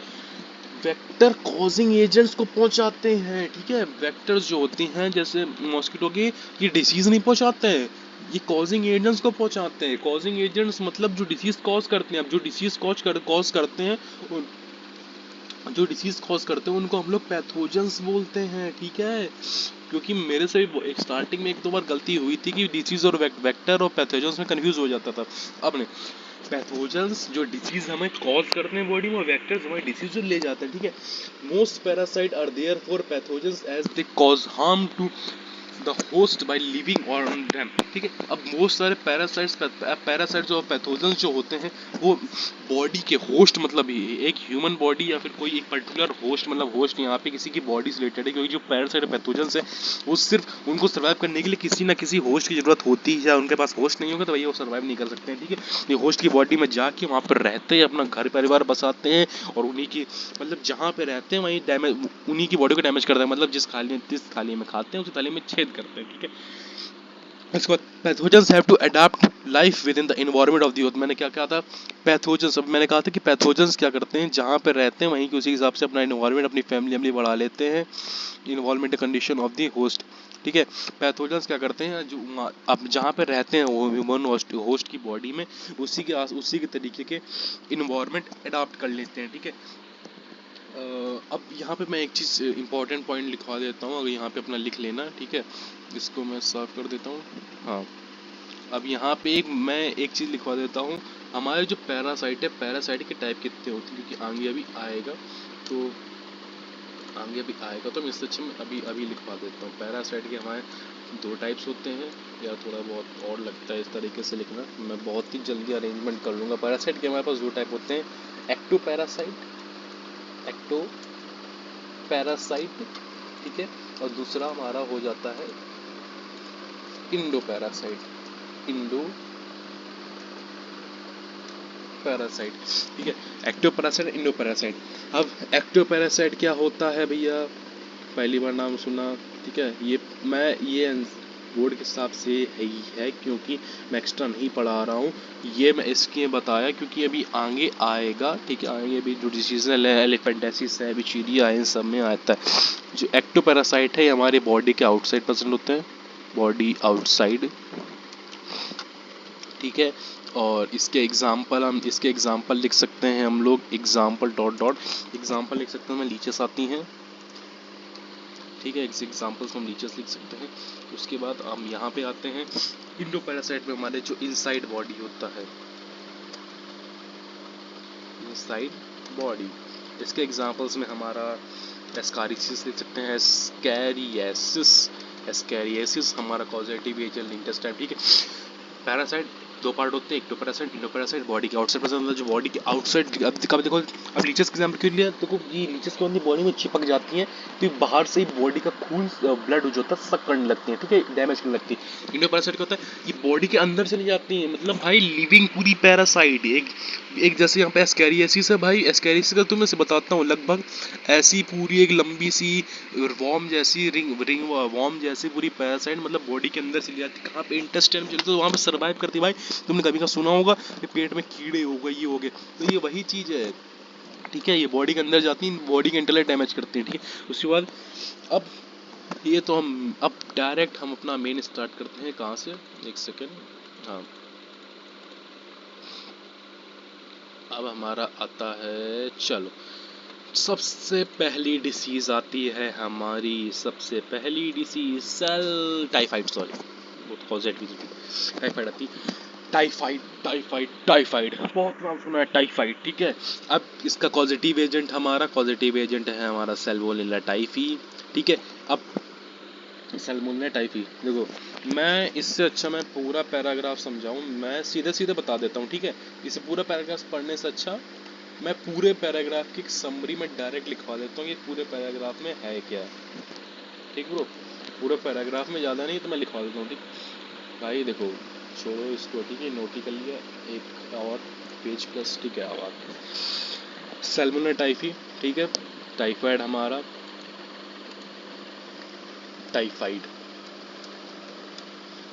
वेक्टर कॉजिंग एजेंट्स को पहुंचाते हैं, ठीक है। वेक्टर्स जो होती हैं जैसे मॉस्किटो के, ये डिसीज नहीं पहुंचाते हैं, ये कॉजिंग एजेंट्स को पहुंचाते हैं। कॉजिंग एजेंट्स मतलब जो डिसीज कॉज करते हैं। अब जो डिसीज कॉज करते हैं, जो डिसीज कॉज करते हैं उनको हम लोग पैथोजेंस बोलते हैं, ठीक है। क्योंकि मेरे से भी एक स्टार्टिंग में एक दो बार गलती हुई थी कि डिसीज और वेक्टर और पैथोजेंस में कंफ्यूज हो जाता था। अब नहीं, पैथोजेंस जो डिसीज हमें कॉज करते हैं बॉडी में, वेक्टर्स हमारे डिसीज ले जाते हैं, ठीक है। Most parasite are there for pathogens as they cause harm to the host by living on them, ठीक है। अब बहुत सारे पैरासाइट जो पैथोजेंस जो होते हैं वो बॉडी के होस्ट, मतलब एक ह्यूमन बॉडी या फिर कोई एक पर्टिकुलर होस्ट, मतलब होस्ट यहाँ पे किसी की बॉडी से रिलेटेड है। क्योंकि जो पैरासाइट पैथोजेंस है वो सिर्फ उनको सर्वाइव करने के लिए किसी ना किसी होस्ट की जरूरत होती है, या उनके पास होस्ट नहीं होगा तो भैया वो सर्वाइव नहीं कर सकते हैं, ठीक है। ये होस्ट की बॉडी में जाके वहाँ पर रहते हैं, अपना घर परिवार बसाते हैं, और उन्हीं की मतलब जहाँ पे रहते हैं वहीं डैमेज, उन्हीं की बॉडी को डैमेज करते हैं। मतलब जिस थाली में खाते हैं उसी थाली में छेद करते हैं, ठीक है। इसके बाद pathogens have to adapt life within the environment of the earth. मैंने क्या कहा था, पैथोजेंस, अब मैंने कहा था कि पैथोजेंस क्या करते हैं, जहाँ पे रहते हैं वहीं के उसी हिसाब से अपना एनवायरनमेंट, अपनी फैमिली बढ़ा लेते हैं, involvement condition of the host, ठीक है। पैथोजेंस क्या करते हैं, जो अब जहाँ पे रहते हैं वो ह्यूमन होस्ट की बॉडी में उसी के तरीके के इन्वायरमेंट अडॉप्ट कर लेते हैं, ठीक है। अब यहाँ पे मैं एक चीज़ इंपॉर्टेंट पॉइंट लिखवा देता हूँ, अगर यहाँ पे अपना लिख लेना, ठीक है। इसको मैं साफ कर देता हूँ। हाँ, अब यहाँ पे मैं एक चीज़ लिखवा देता हूँ। हमारे जो पैरासाइट है, पैरासाइट के टाइप कितने होते हैं, क्योंकि आगे अभी आएगा, तो मैं इससे अच्छा मैं अभी लिखवा देता हूँ। पैरासाइट के हमारे दो टाइप्स होते हैं, या थोड़ा बहुत और लगता है इस तरीके से लिखना, मैं बहुत ही जल्दी अरेंजमेंट कर लूँगा। पैरासाइट के हमारे पास दो टाइप होते हैं, एक्टो पैरासाइट, ठीक है। और दूसरा हमारा हो जाता है इंडो पैरासाइट, ठीक है। Ectoparasite, endoparasite. अब एक्टो पैरासाइट क्या होता है भैया, पहली बार नाम सुना, ठीक है। ये बोर्ड के हिसाब से ही है, क्योंकि मैं एक्स्ट्रा नहीं पढ़ा रहा हूँ, ये मैं इसके बताया क्योंकि अभी आगे आएगा, ठीक है। आगे अभी जो डिसीजन है, एलिफेंटेसिस है, अभी चीरिया है, इन सब में आता है। जो एक्टो पैरासाइट है हमारे बॉडी के आउटसाइड प्रेजेंट होते हैं, बॉडी आउटसाइड, ठीक है। और इसके एग्जाम्पल लिख सकते हैं हम लोग, एग्जाम्पल डॉट डॉट एग्जाम्पल लिख सकते हैं, मैं नीचे आती हैं, ठीक है। एग्जाम्पल्स हम नीचे लिख सकते हैं। उसके बाद हम यहाँ पे आते हैं, इंडो पैरासाइट में हमारे जो इनसाइड बॉडी होता है, इनसाइड बॉडी, इसके एग्जाम्पल्स में हमारा एस्कारिसिस लिख सकते हैं, एस्कैरियासिस हमारा कॉजेटिव एजेंट इंटेस्टाइन, ठीक है। पैरासाइट दो पार्ट होते हैं, एक्टोपैरासाइट, इंडोपैरासाइट। बॉडी के आउटसाइड प्रेजेंट, जो बॉडी के आउटसाइड, अब देखो अब लीचेस के एग्जांपल के लिए देखो, ये लीचेस को अपनी बॉडी में चिपक जाती हैं, तो बाहर से ही बॉडी का खून ब्लड जो होता है सक करने लगती है, ठीक है, डैमेज करने लगती है। इंडोपैरासाइट क्या होता है, ये बॉडी के अंदर चली जाती है, मतलब भाई लिविंग पूरी पैरासाइट, एक जैसे यहाँ पे एस्कैरियासिस है भाई, एस्कैरियासिस का तुम्हें से बताता हूँ, लगभग ऐसी पूरी एक लंबी सी रिंग वॉर्म जैसी पूरी पैरासाइट, मतलब बॉडी के अंदर चली जाती है। कहाँ पे, इंटेस्टाइन में चलती है, तो वहाँ पे सर्वाइव करती है भाई। तुमने कभी का सुना होगा कि पेट में कीड़े हो गए, ये हो गए, तो ये वही चीज़ है, ठीक है। ये बॉडी के अंदर जाती है, बॉडी के इंटेलेक्ट डैमेज करती है, ठीक है। उसके बाद अब ये तो हम अब डायरेक्ट हम अपना मेन स्टार्ट करते हैं, कहाँ से, एक सेकेंड, हाँ। अब हमारा आता है, चलो सबसे पहली डिसीज आती है हमारी, सबसे पहली डिसीज सेल टाइफाइड, सॉरी वो तो कॉजेट भी टाइफाइड आती। टाइफाइड टाइफाइड टाइफाइड बहुत नाम सुना है टाइफाइड, ठीक है। अब इसका पॉजिटिव एजेंट है हमारा सैल्मोनेला टाइफी, ठीक है। अब सैल्मोनेला टाइफी देखो, मैं इससे अच्छा मैं पूरा पैराग्राफ समझाऊं, मैं सीधे सीधे बता देता हूँ, ठीक है। इसे पूरा पैराग्राफ पढ़ने से अच्छा मैं पूरे पैराग्राफ की समरी में डायरेक्ट लिखवा देता हूँ, ये पूरे पैराग्राफ में है क्या, ठीक ब्रो। पूरे पैराग्राफ में ज़्यादा नहीं तो मैं लिखवा देता हूँ, ठीक भाई। देखो छोड़ो इसको, ठीक है, नोट ही कर लिया एक और पेज प्लस, ठीक है। आवाज सैल्मोनेला टाइफी, ठीक है। टाइफाइड हमारा, टाइफाइड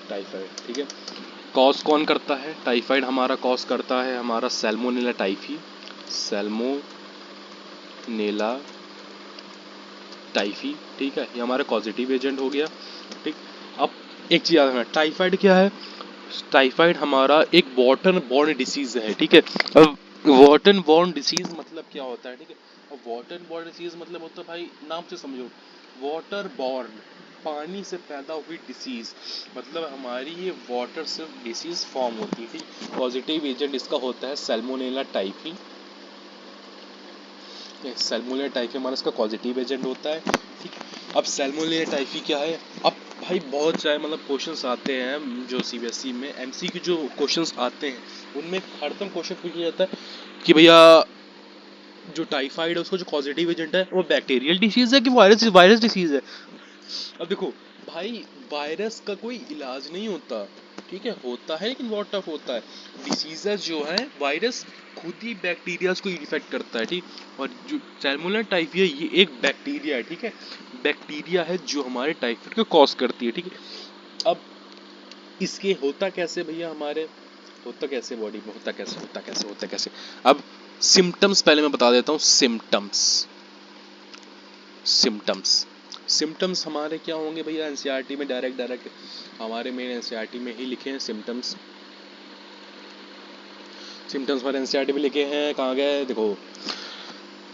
टाइफाइड, ठीक है। कॉज कौन करता है, टाइफाइड हमारा कॉज करता है हमारा सैल्मोनेला टाइफी, सैल्मोनेला टाइफी, ठीक है। ये हमारा पॉजिटिव एजेंट हो गया, ठीक। अब एक चीज़ याद रखना, टाइफाइड क्या है, टाइफाइड हमारा एक वाटर बॉर्न डिसीज है, ठीक है। अब वाटर बॉर्न डिसीज मतलब क्या होता है, ठीक है। अब वाटर बॉर्न डिसीज मतलब होता है, भाई नाम से समझो, वाटर बॉर्न पानी से पैदा हुई डिसीज, मतलब हमारी ये वाटर से डिसीज फॉर्म होती है, ठीक। पॉजिटिव एजेंट इसका होता है सैल्मोनेला टाइफी, सैल्मोनेला टाइफी हमारा इसका पॉजिटिव एजेंट होता है, ठीक। अब सैल्मोनेला टाइफी क्या है, अब भाई बहुत सारे मतलब क्वेश्चंस आते हैं जो सीबीएसई में एमसीक्यू जो क्वेश्चंस आते हैं उनमें हरदम क्वेश्चन पूछा जाता है कि भैया जो टाइफाइड है उसको जो पॉजिटिव एजेंट है वो बैक्टीरियल डिसीज है कि वायरस वायरस डिसीज है। अब देखो भाई, वायरस का कोई इलाज नहीं होता, ठीक है, होता है लेकिन बहुत टफ होता है। डिसीजेस जो है वायरस खुद ही बैक्टीरिया को इन्फेक्ट करता है, ठीक। और जो सैल्मोनेला टाइफी है ये एक बैक्टीरिया है, ठीक है, बैक्टीरिया है जो हमारे टाइफाइड को कॉज करती है, ठीक है। अब इसके होता कैसे भैया, हमारे होता कैसे बॉडी में, होता कैसे। अब सिम्टम्स पहले मैं बता देता हूँ, सिम्टम्स सिम्टम्स सिम्टम्स हमारे क्या होंगे भैया, एनसीईआरटी में डायरेक्ट हमारे मेन एनसीईआरटी में ही लिखे हैं सिम्टम्स। सिम्टम्स हमारे एनसीईआरटी में लिखे हैं, कहाँ गए देखो,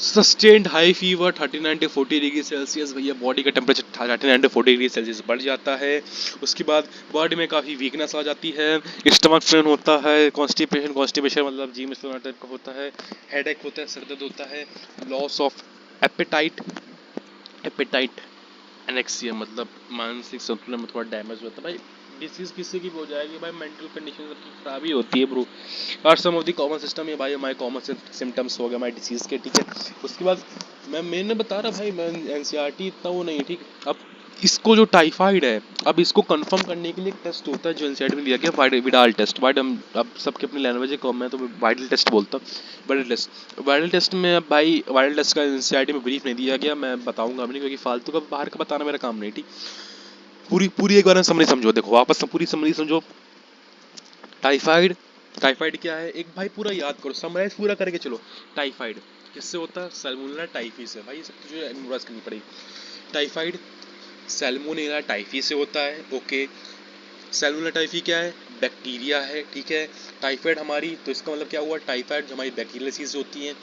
sustained high fever 39 to 40 degree Celsius, भैया बॉडी का टेम्परेचर 39 to 40 डिग्री सेल्सियस बढ़ जाता है। उसके बाद बॉडी में काफ़ी वीकनेस आ जाती है, स्टमक पेन होता है, कॉन्स्टिपेशन मतलब जी में टाइप का होता है, हेडेक होता है, सर दर्द होता है, लॉस ऑफ एपेटाइट एपेटाइट एनेक्सिया मतलब मानसिक संतुलन में थोड़ा डैमेज होता है। भाई डिसीज किसी की भी हो जाएगी भाई, मेंटल कंडीशन सबकी खराब ही होती है ब्रो। और सम ऑफ द कॉमन सिस्टम ये भाई हमारे कॉमन सिम्टम्स हो गए हमारे डिसीज के, ठीक है। उसके बाद मैंने बता रहा भाई, मैं एनसीईआरटी इतना वो नहीं, ठीक। अब इसको जो टाइफाइड है, अब इसको कंफर्म करने के लिए एक टेस्ट होता है जो एनसीईआरटी में दिया गया, विडाल टेस्ट। अब सबके अपनी लैंग्वेज है, मैं तो वाइडल टेस्ट बोलता हूँ। वायरल टेस्ट में अब भाई वायरल टेस्ट का एनसीईआरटी में ब्रीफ नहीं दिया गया, मैं बताऊंगा भी नहीं क्योंकि फालतू का बाहर का बताना मेरा काम नहीं, ठीक। पूरी पूरी एक बार समरी समझो, देखो वापस पूरी समरी समझो। टाइफाइड टाइफाइड क्या है, एक भाई पूरा याद करो, समराइज पूरा करके चलो। टाइफाइड किससे होता है, सैल्मोनेला टाइफी से, भाई ये सब चीज़ें मेमोराइज करनी पड़ेगी। टाइफाइड सैल्मोनेला टाइफी से होता है, ओके। सैल्मोनेला टाइफी क्या है, बैक्टीरिया है, ठीक है। टाइफाइड हमारी, तो इसका मतलब क्या हुआ, टाइफाइड जो हमारी बैक्टीरियल डिसीज होती है,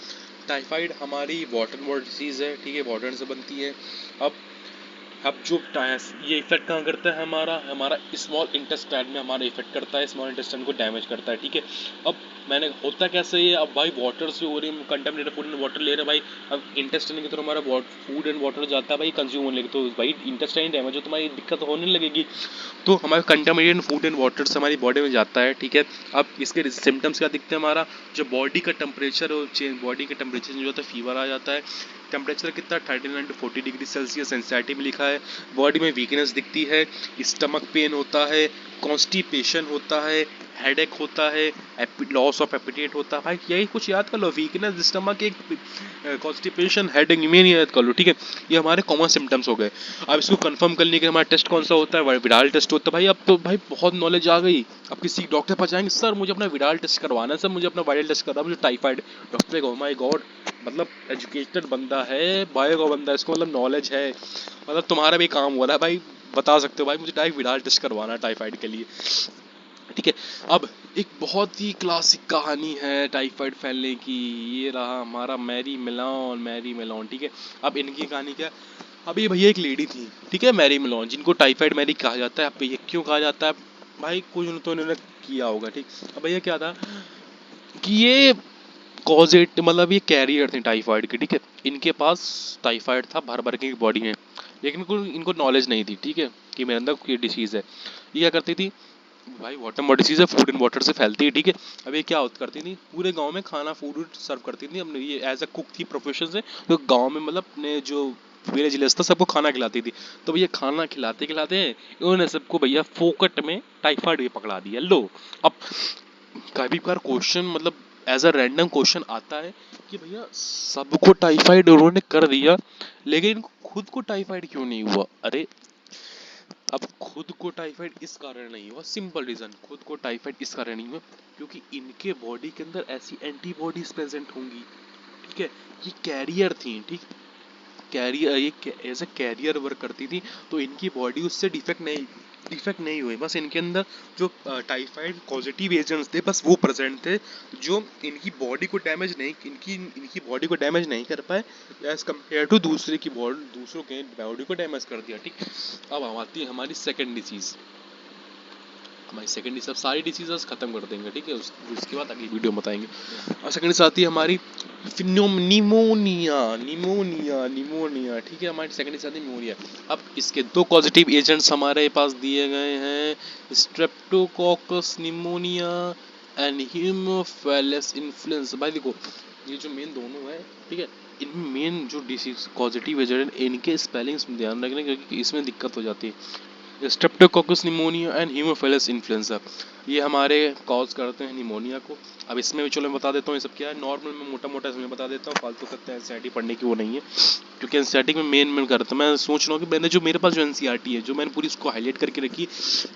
टाइफाइड हमारी वाटर बॉर्न डिसीज है, ठीक है, वाटर से बनती है। अब जो ये इफेक्ट कहाँ करता है, हमारा हमारा स्मॉल इंटेस्टाइन में हमारा इफेक्ट करता है, स्मॉल इंटेस्टाइन को डैमेज करता है, ठीक है। अब मैंने होता कैसे ये, अब भाई वाटर से हो रही है, कंटामिनेटेड फूड एंड वाटर ले रहे हैं भाई, अब इंटेस्टाइन की तरफ हमारा फूड एंड वाटर जाता है भाई, कंज्यूम होने लगे, तो भाई इंटेस्टाइन डैमेज हो, तुम्हारी दिक्कत होने लगेगी। तो हमारा कंटामिनेटेड फूड एंड वाटर से हमारी बॉडी में जाता है, ठीक है। अब इसके सिम्टम्स क्या दिखते हैं, हमारा जो बॉडी का टेम्परेचर चेंज, बॉडी का टेम्परेचर चेंज होता है, फीवर आ जाता है। टेम्परेचर कितना 39 to 40 डिग्री सेल्सियस एनसीईआरटी में लिखा है। बॉडी में वीकनेस दिखती है, स्टमक पेन होता है, कॉन्स्टिपेशन होता है, हेडेक होता है, लॉस ऑफ एपिटाइट होता है। भाई यही कुछ याद कर लो, वीकनेस, स्टमक, एक कॉन्स्टिपेशन, हेडेक, मेन याद कर लो, ठीक है। ये हमारे कॉमन सिम्टम्स हो गए। अब इसको कंफर्म करने के लिए हमारा टेस्ट कौन सा होता है, विडाल टेस्ट होता है। भाई अब तो भाई बहुत नॉलेज आ गई, अब किसी डॉक्टर पास जाएंगे, सर मुझे अपना विडाल टेस्ट करवाना है, सर मुझे अपना वायरल टेस्ट करवाना है, मुझे टाइफाइड। डॉक्टर को माय गॉड, मतलब एजुकेटेड बंदा है, बायो का बंदा है, इसको मतलब नॉलेज है, मतलब तुम्हारा भी काम हो रहा है भाई, बता सकते हो भाई मुझे विडाल टेस्ट करवाना है टाइफाइड के लिए। ठीक है। अब एक बहुत ही क्लासिक कहानी है टाइफाइड फैलने की, ये रहा हमारा मैरी मेलोन, ठीक है। अब इनकी कहानी क्या, अब ये भैया एक लेडी थी, ठीक है, मैरी मेलोन, जिनको टाइफाइड मैरी कहा जाता है। अब ये क्यों कहा जाता है भाई, कुछ तो इन्होंने किया होगा, ठीक। अब भैया क्या था कि ये कॉजेट मतलब ये कैरियर थे टाइफाइड के, ठीक है। इनके पास टाइफाइड था भर भर के बॉडी में, लेकिन इनको नॉलेज नहीं थी, ठीक है, कि मेरे अंदर ये डिसीज़ है। ये क्या करती थी भाई, वाटर में डिसीज है, फूड एंड वाटर से फैलती है, ठीक है। अब ये क्या करती थी, पूरे गांव में खाना फूड सर्व करती थी अपने, ये एज अ कुक थी प्रोफेशन से, तो गांव में मतलब अपने जो विलेज विलेज था सबको खाना खिलाती थी। तो भैया खाना खिलाते खिलाते इन्होंने सबको भैया फोकट में टाइफाइड भी पकड़ा दिया, लो। अब कभी कभार क्वेश्चन मतलब एज अ रैंडम क्वेश्चन आता है कि भैया सबको टाइफाइड उन्होंने कर दिया, लेकिन इनको खुद को टाइफाइड क्यों नहीं हुआ। अरे अब खुद को टाइफाइड इस कारण नहीं हुआ, सिंपल रीजन, खुद को टाइफाइड इस कारण नहीं हुआ क्योंकि इनके बॉडी के अंदर ऐसी एंटीबॉडीज प्रेजेंट होंगी, ठीक है। ये कैरियर थी, ठीक, कैरियर, ये एज अ कैरियर वर्क करती थी, तो इनकी बॉडी उससे डिफेक्ट नहीं हुए, बस इनके अंदर जो टाइफाइड पॉजिटिव एजेंट्स थे बस वो प्रेजेंट थे, जो इनकी बॉडी को डैमेज नहीं, इनकी बॉडी को डैमेज नहीं कर पाए एज कम्पेयर टू दूसरों के बॉडी को डैमेज कर दिया, ठीक। अब आती है हमारी सेकेंड डिसीज, हमारी सेकंड डिसीज, अब सारी डिसीजेस खत्म कर देंगे, ठीक है, उसके बाद अगली वीडियो में बताएंगे। और सेकंड डिसीज आती है हमारी निमोनिया, ठीक है, हमारी सेकंड डिसीज आती है निमोनिया। अब इसके दो पॉजिटिव एजेंट्स हमारे पास दिए गए हैं, Streptococcus pneumonia and Haemophilus influenza. भाई देखो ये जो मेन दोनों है, ठीक है, इनमें मेन जो डिसीज पॉजिटिव एजेंट इनके स्पेलिंग्स में ध्यान रखना क्योंकि इसमें दिक्कत हो जाती है। Streptococcus pneumonia and Haemophilus influenza, ये हमारे कॉज करते हैं निमोनिया को। अब इसमें भी चलो मैं बता देता हूँ ये सब क्या है, नॉर्मल में मोटा मोटा इसमें बता देता हूँ, फालतू करते हैं एनसीईआरटी पढ़ने की वो नहीं है, क्योंकि एनसीईआरटी में मेन करता हूँ। मैं सोच रहा हूँ कि मैंने जो मेरे पास जो एनसीईआरटी है जो मैंने पूरी उसको हाईलाइट करके रखी,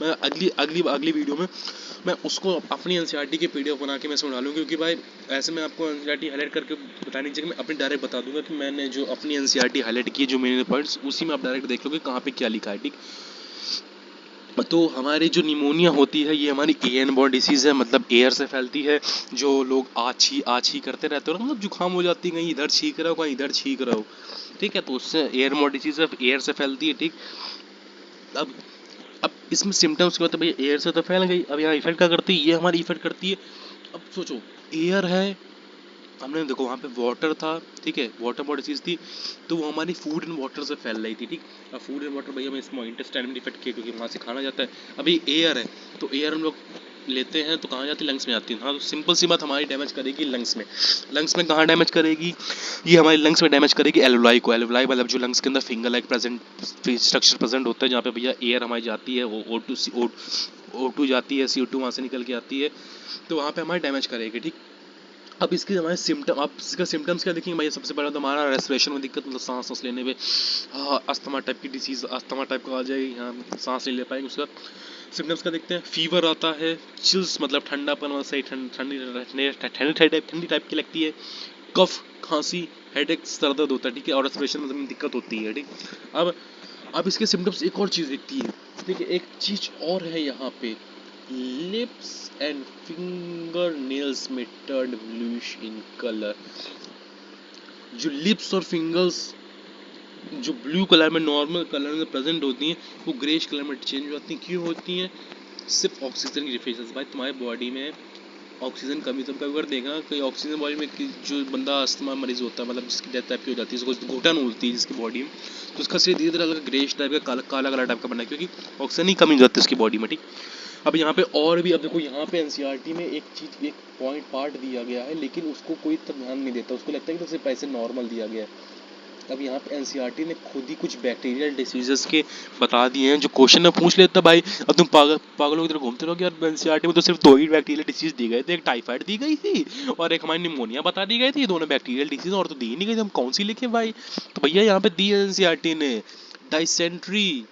मैं अगली अगली अगली वीडियो में मैं उसको अपनी एनसीईआरटी के पीडीएफ बना के मैं इसमें डालूँ, क्योंकि भाई ऐसे मैं आपको एनसीईआरटी हाईलाइट करके बताने की जगह मैं अपनी डायरेक्ट बता दूंगा कि मैंने जो अपनी एनसीईआरटी हाईलाइट की जो मेरे पॉइंट्स, उसी में आप डायरेक्ट देख लोगे कहाँ पे क्या लिखा है, ठीक। तो हमारी जो निमोनिया होती है ये हमारी एयर बॉर्न डिसीज़ है, मतलब एयर से फैलती है। जो लोग आछी करते रहते हो ना, मतलब जुकाम हो जाती है, कहीं इधर छींक रहे हो कहीं इधर छींक रहे हो, ठीक है, तो उससे एयर बॉर्न डिसीज़ एयर से फैलती है, ठीक। अब अब इसमें सिम्टम्स क्या होते हैं भैया, एयर से तो फैल गई, अब यहाँ इफेक्ट क्या करती है, ये हमारी इफेक्ट करती है। अब सोचो एयर है, हमने देखो वहाँ पे वाटर था, ठीक है, वाटर बॉडी डिसीज थी, तो वो हमारी फूड एंड वाटर से फैल रही थी, ठीक। अब फूड एंड वाटर भैया में इसमें इंटेस्टाइन में डिफेक्ट किया क्योंकि वहाँ से खाना जाता है। अभी एयर है तो एयर हम लोग लेते हैं तो कहाँ जाती है, लंग्स में आती है। हाँ तो सिंपल सी बात, हमारी डैमेज करेगी लंग्स में कहाँ डैमेज करेगी, ये हमारी लंग्स में डैमेज करेगी एल्वुलाई को। एल्वुलाई मतलब जो लंग्स के अंदर finger like present structure present होता है, जहाँ पे भैया एयर हमारी जाती है, O2 जाती है, CO2 वहाँ से निकल के आती है, तो वहाँ पे हमारी डैमेज करेगी, ठीक। अब इसके हमारे सिम्टम, आप इसका सिम्टम्स क्या देखेंगे भाई, सबसे पहले तो हमारा रेस्पिरेशन में दिक्कत, मतलब सांस लेने में, हाँ अस्थमा टाइप की डिसीज, अस्थमा टाइप का आ जाएगी, यहाँ सांस नहीं ले पाएंगे। उसका सिम्टम्स क्या देखते हैं, फीवर आता है, चिल्स मतलब ठंडापन, सही ठंडी टाइप की लगती है, कफ खांसी, हेडेक, सर दर्द होता है, ठीक है, और रेस्पिरेशन में दिक्कत होती है, ठीक। अब अब इसके सिम्टम्स एक और चीज़ दिखती है, ठीक है, एक चीज़ और है यहाँ पे, लिप्स एंड फिंगर नेल्स में टर्न ब्लूइश इन कलर। जो लिप्स और फिंगर्स जो ब्लू कलर में नॉर्मल कलर में प्रेजेंट होती हैं, वो ग्रेश कलर में चेंज हो जाती हैं। क्यों होती हैं, सिर्फ ऑक्सीजन की डिफिशियंसी। भाई तुम्हारे बॉडी में ऑक्सीजन कमी, तो कभी अगर देखना कोई ऑक्सीजन बॉडी में जो बंदा अस्थमा मरीज होता है, मतलब जिसकी डेथ टाइप की हो जाती है, उसको घुटन होती है जिसकी बॉडी में, तो उसका शरीर धीरे धीरे ग्रेश टाइप का काला काला टाइप का बना है, क्योंकि ऑक्सीजन ही कमी हो जाती है उसकी बॉडी में, ठीक। अब यहाँ पे और भी, अब देखो यहाँ पे एनसीईआरटी में एक चीज, एक पॉइंट पार्ट दिया गया है, लेकिन उसको कोई तब ध्यान नहीं देता, उसको लगता है कि तो सिर्फ ऐसे नॉर्मल दिया गया है। अब यहाँ पे एनसीईआरटी ने खुद ही कुछ बैक्टीरियल डिसीजेस के बता दिए हैं, जो क्वेश्चन में पूछ लेता भाई, अब तुम पागलों की तरह घूमते रहो कि यार एनसीईआरटी में तो सिर्फ दो ही बैक्टीरियल डिसीज दी गए थे, एक टाइफाइड दी गई थी और एक हमारी निमोनिया बता दी गई थी, दोनों बैक्टीरियल डिसीज, और तो दी नहीं गई थी, हम कौन सी लिखे भाई। तो भैया यहाँ पे दी है एनसीईआरटी ने, डाइसेंट्री,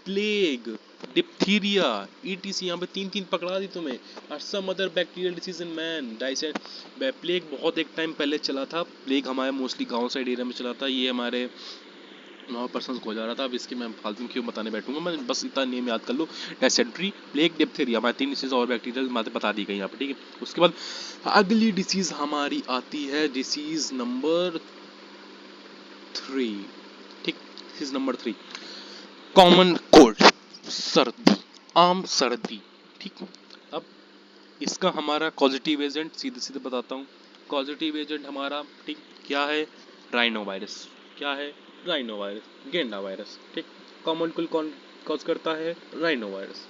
प्लेग, डिप्थीरिया, ईटीसी, यहाँ पे तीन पकड़ा दी तुम्हें, और some other bacterial disease in man. Dysentery plague बहुत एक टाइम पहले चला था, प्लेग हमारे मोस्टली गांव साइड एरिया में चला था, ये हमारे 9 पर्सन हो जा रहा था। अब इसकी मैं फालतू में क्यों बताने बैठूंगा, मैं बस इतना नेम याद कर लो, डेसेंट्री, प्लेग, डिप्थीरिया, हमारे 3 डिसीज और बैक्टीरियल बातें बता दी गई यहाँ पे, ठीक है। उसके बाद अगली डिसीज हमारी आती है डिसीज नंबर 3, ठीक, डिसीज नंबर 3, कॉमन कोल्ड, सर्दी, आम सर्दी, ठीक। अब इसका हमारा पॉजिटिव एजेंट सीधे सीधे बताता हूँ। पॉजिटिव एजेंट हमारा, ठीक, क्या है, राइनो वायरस। क्या है, राइनो वायरस, गेंडा वायरस, ठीक। कॉमन कोल्ड कौन कॉज करता है, राइनो वायरस,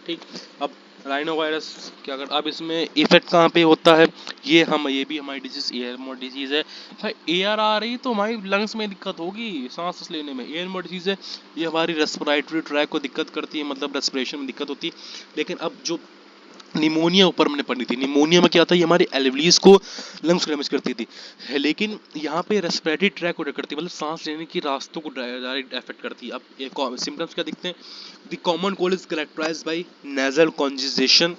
ठीक। अब राइनो वायरस क्या कर, अब इसमें इफेक्ट कहाँ पे होता है, ये भी हमारी डिजीज एयरमोड डिजीज है भाई। एयर आ रही तो हमारी लंग्स में दिक्कत होगी, सांस लेने में। एयरमोड डिजीज है, ये हमारी रेस्पिरेटरी ट्रैक को दिक्कत करती है, मतलब रेस्पिरेशन में दिक्कत होती है। लेकिन अब जो निमोनिया ऊपर हमने पढ़ी थी, निमोनिया में क्या था, ये हमारी एल्वेओलिस को, लंग्स को डैमेज करती थी, लेकिन यहाँ पे रेस्पिरेटरी ट्रैक को करती है, मतलब सांस लेने की रास्तों को डायरेक्ट अफेक्ट करती है। अब ये सिम्टम्स क्या दिखते हैं, the common cold is characterised by nasal congestion,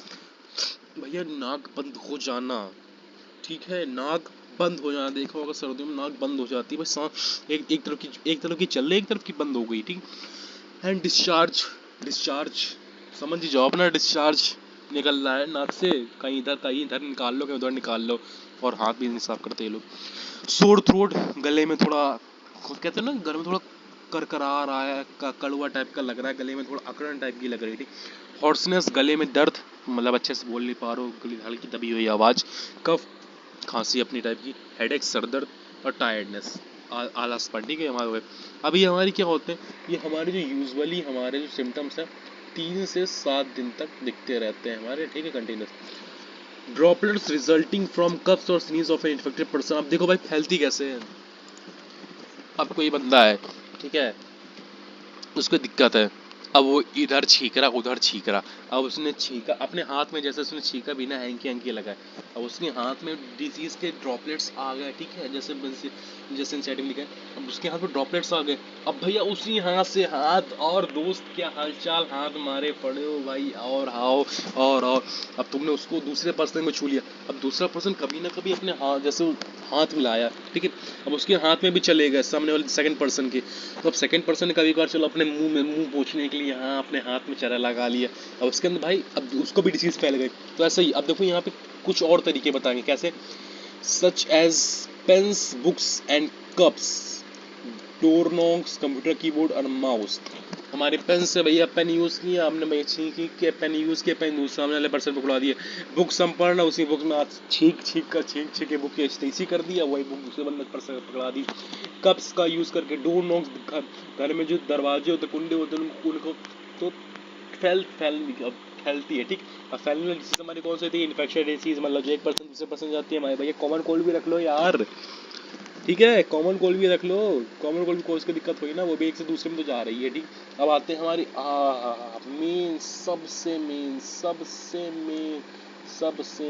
भैया नाक बंद हो जाना, ठीक है, नाक बंद हो जाना। देखा होगा सर्दियों में नाक बंद हो जाती है, बस सांस एक तरफ की चल रही, एक तरफ की बंद हो गई, ठीक। एंड डिस्चार्ज, डिस्चार्ज समझ ही जाओ अपना, डिस्चार्ज निकल रहा है नाक से, कहीं इधर निकाल लो, कहीं उधर निकाल लो, और हाथ भी नहीं साफ करते ये लोग। सोर थ्रोट, गले में थोड़ा, कहते हैं ना गले में थोड़ा करकरा रहा है, कड़वा टाइप का लग रहा है, गले में थोड़ा अकड़न टाइप की लग रही थी। हॉर्सनेस, गले में दर्द, मतलब अच्छे से बोल नहीं पा रहे हो, गली हल्की दबी हुई आवाज, कफ, खांसी अपनी टाइप की, हेडेक, सर दर्द, और टायर्डनेस, आलसपन, ठीक है हमारे। अभी हमारी क्या होते हैं, ये हमारे जो यूजुअली हमारे जो सिम्टम्स हैं 3 से 7 दिन तक दिखते रहते हैं हमारे, ठीक है, continuous. Droplets resulting from coughs और sneeze of an infected person. अब देखो भाई फैलती कैसे है। अब कोई बंदा है, ठीक है, उसको दिक्कत है, अब वो इधर छींक रहा उधर छींक रहा, अब उसने छींका अपने हाथ में, जैसे उसने छींका बिना हैंकी हैंकी लगाए, अब उसके हाथ में डिजीज के ड्रॉपलेट्स आ गए, ठीक है, जैसे सेटिंग लिखा है, अब उसके हाथ में ड्रॉपलेट्स आ गए। अब भैया उसी हाथ से हाथ, और दोस्त क्या हालचाल, हाथ मारे पड़े हो भाई, और आओ और अब तुमने उसको दूसरे पर्सन को छू लिया, अब दूसरा पर्सन कभी ना कभी अपने हाथ, जैसे हाथ मिलाया, ठीक है, अब उसके हाथ में भी चले गए सामने वाले सेकंड पर्सन के, तो अब सेकंड पर्सन ने कभी कभार चलो अपने मुंह पोंछने के लिए हाँ अपने हाथ में चरा लगा लिया, अब उसके अंदर भाई अब उसको भी डिसीज फैल गई। तो ऐसा ही अब देखो यहाँ पे कुछ और तरीके बताएंगे कैसे, such as pens, books and cups, door knobs, computer keyboard और माउस। हमारे पेन से भैया पेन यूज किया हमने, भाई छींकी के पेन यूज किया, पेन दूसरे सामने वाले पर्सन पकड़ा दिए, बुक संपर्ण उसी बुक में छींक के बुक इसी कर दिया, वही बुक दूसरे बंदे पर्सन पकड़ा दी। कप्स का यूज करके, डोर नॉक्स, घर में जो दरवाजे होते कुंडे होते उनको तो फैलती है, ठीक। अब फैलने वाली डिसीज हमारी कौन सी थी, इन्फेक्शन डिसीज, मतलब जो एक पर्सन दूसरे पर्सन जाती है, हमारे भैया कॉमन कोल्ड भी रख लो यार, ठीक है, कॉमन कोल्ड भी रख लो, कॉमन कोल्ड को इसकी दिक्कत हुई ना, वो भी एक से दूसरे में तो जा रही है, ठीक। अब आते हैं हमारी मेन, सबसे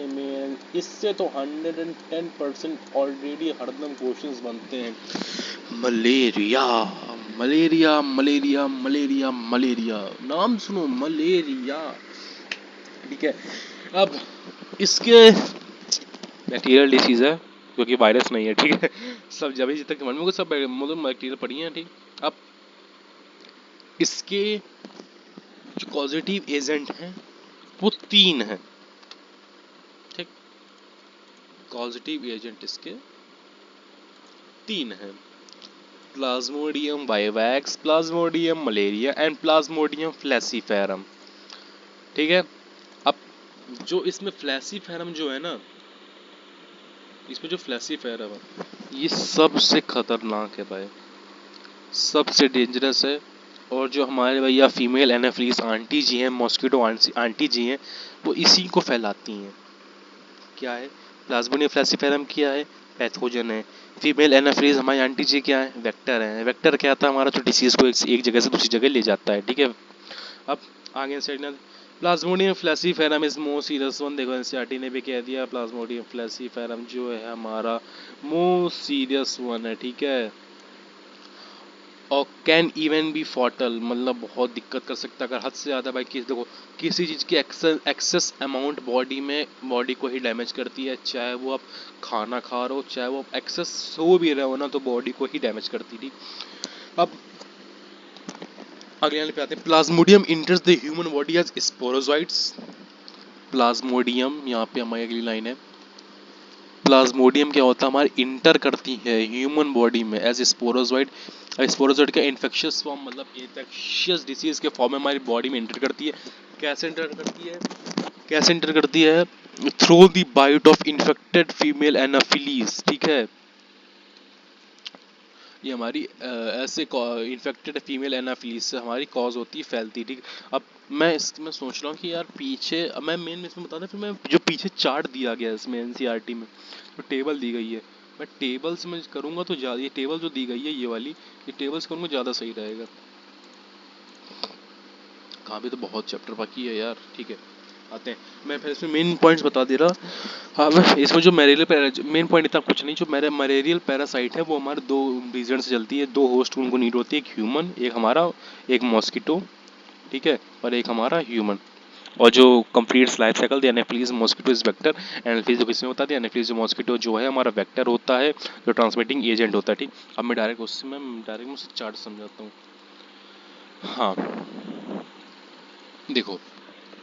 मेन, इससे तो 110% ऑलरेडी हरदम क्वेश्चंस बनते हैं, malaria, malaria malaria malaria malaria, नाम सुनो मलेरिया, ठीक है। अब इसके बैक्टीरियल डिसीज है क्योंकि वायरस नहीं है, ठीक है, सब जब जितने के मन में सब मतलब बैक्टीरिया पड़ी हैं, ठीक। अब इसके जो पॉजिटिव एजेंट हैं वो 3 हैं, ठीक, पॉजिटिव एजेंट इसके 3 हैं, plasmodium vivax, plasmodium malaria and plasmodium falciparum, ठीक है। अब जो इसमें फ्लैसीफेरम जो है ना, इसमें जो फ्लैसीफेरम है ये सबसे खतरनाक है भाई, सबसे डेंजरस है। और जो हमारे भैया फीमेल एनाफिलीज आंटी जी हैं, मॉस्किटो आंटी जी हैं, वो इसी को फैलाती हैं। क्या है, प्लाज्मोडियम फ्लैसीफेरम क्या है, पैथोजन है। फीमेल एनाफिलीज हमारी आंटी जी क्या है, वेक्टर है। वेक्टर क्या था, हमारा जो डिसीज को एक जगह से दूसरी जगह ले जाता है, ठीक है। अब आगे side plasmodium falciparum is most serious one, देखो एनसीईआरटी ने भी कह दिया प्लाज्मोडियम फ्लैसीफेरम जो है हमारा मोस्ट सीरियस वन है, ठीक है, और कैन इवन बी फॉटल, मतलब बहुत दिक्कत कर सकता है अगर हद से ज़्यादा भाई देखो किसी चीज़ की एक्सेस अमाउंट बॉडी को ही डैमेज करती है, चाहे वो आप खाना खा रहे हो, चाहे वो आप एक्सेस सो भी रहे हो ना, तो बॉडी को ही डैमेज करती थी। अब अगले लाइन पे आते हैं, Plasmodium enters the human body as sporozoites. Plasmodium, यहाँ पे हमारी अगली लाइन है, प्लाज्मोडियम क्या होता है, हमारी इंटर करती है ह्यूमन बॉडी में एज स्पोरोजोइट। स्पोरोजोइट का इन्फेक्शियस फॉर्म, मतलब इन्फेक्शियस डिसीज के फॉर्म में हमारी बॉडी में इंटर करती है। कैसे इंटर करती है, कैसे इंटर करती है, through the bite of infected female Anopheles. ठीक है, ये हमारी ऐसे इन्फेक्टेड फीमेल एनाफिलीज से हमारी कॉज होती है, फैलती। ठीक, अब मैं इसमें सोच रहा हूँ कि यार पीछे मैं मेन इसमें बता दें, फिर मैं जो पीछे चार्ट दिया गया है इसमें एनसीईआरटी में, तो टेबल दी गई है, मैं टेबल्स में करूँगा तो ज़्यादा, ये टेबल जो दी गई है ये वाली, ये टेबल्स करूँगा ज़्यादा सही रहेगा। कहाँ भी तो बहुत चैप्टर बाकी है यार। ठीक है, आते हैं, मैं फिर इसमें मेन पॉइंट्स बता दे रहा। हाँ, इसमें जो मलेरियल मेन पॉइंट इतना कुछ नहीं, जो मलेरियल पैरासाइट है वो हमारे दो रीजन से चलती है, दो होस्ट उनको नीड होती है, एक ह्यूमन, एक हमारा, एक मॉस्किटो। ठीक है, और एक हमारा ह्यूमन। और जो complete life cycle the Anopheles mosquito is vector, Anopheles जो किसमें होता है, एनाफिलीज जो मॉस्किटो जो है हमारा वेक्टर होता है, जो ट्रांसमिटिंग एजेंट होता है। ठीक, अब मैं डायरेक्ट उससे चार्ट समझाता हूँ। हाँ देखो,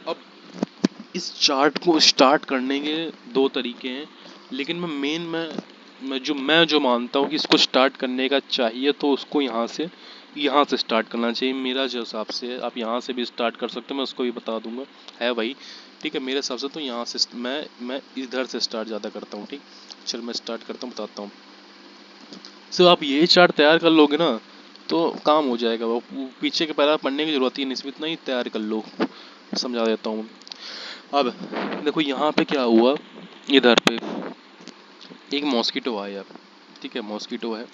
अब इस चार्ट को स्टार्ट करने के दो तरीके हैं, लेकिन मैं जो मानता हूँ कि इसको स्टार्ट करने का चाहिए तो उसको यहाँ से स्टार्ट करना चाहिए मेरा जो हिसाब से है। आप यहाँ से भी स्टार्ट कर सकते हो, मैं उसको भी बता दूंगा, है भाई। ठीक है, मेरे हिसाब से तो यहाँ से मैं इधर से स्टार्ट ज़्यादा करता हूँ। ठीक, चल मैं स्टार्ट करता हूँ, बताता हूँ। सो आप ये चार्ट तैयार कर लोगे ना तो काम हो जाएगा, वो पीछे के पहला पढ़ने की जरूरत ही नहीं, सिर्फ इतना ही तैयार कर लो, समझा देता हूँ। अब देखो यहाँ पे क्या हुआ, इधर पे एक मॉस्किटो आया। ठीक है, मॉस्किटो है।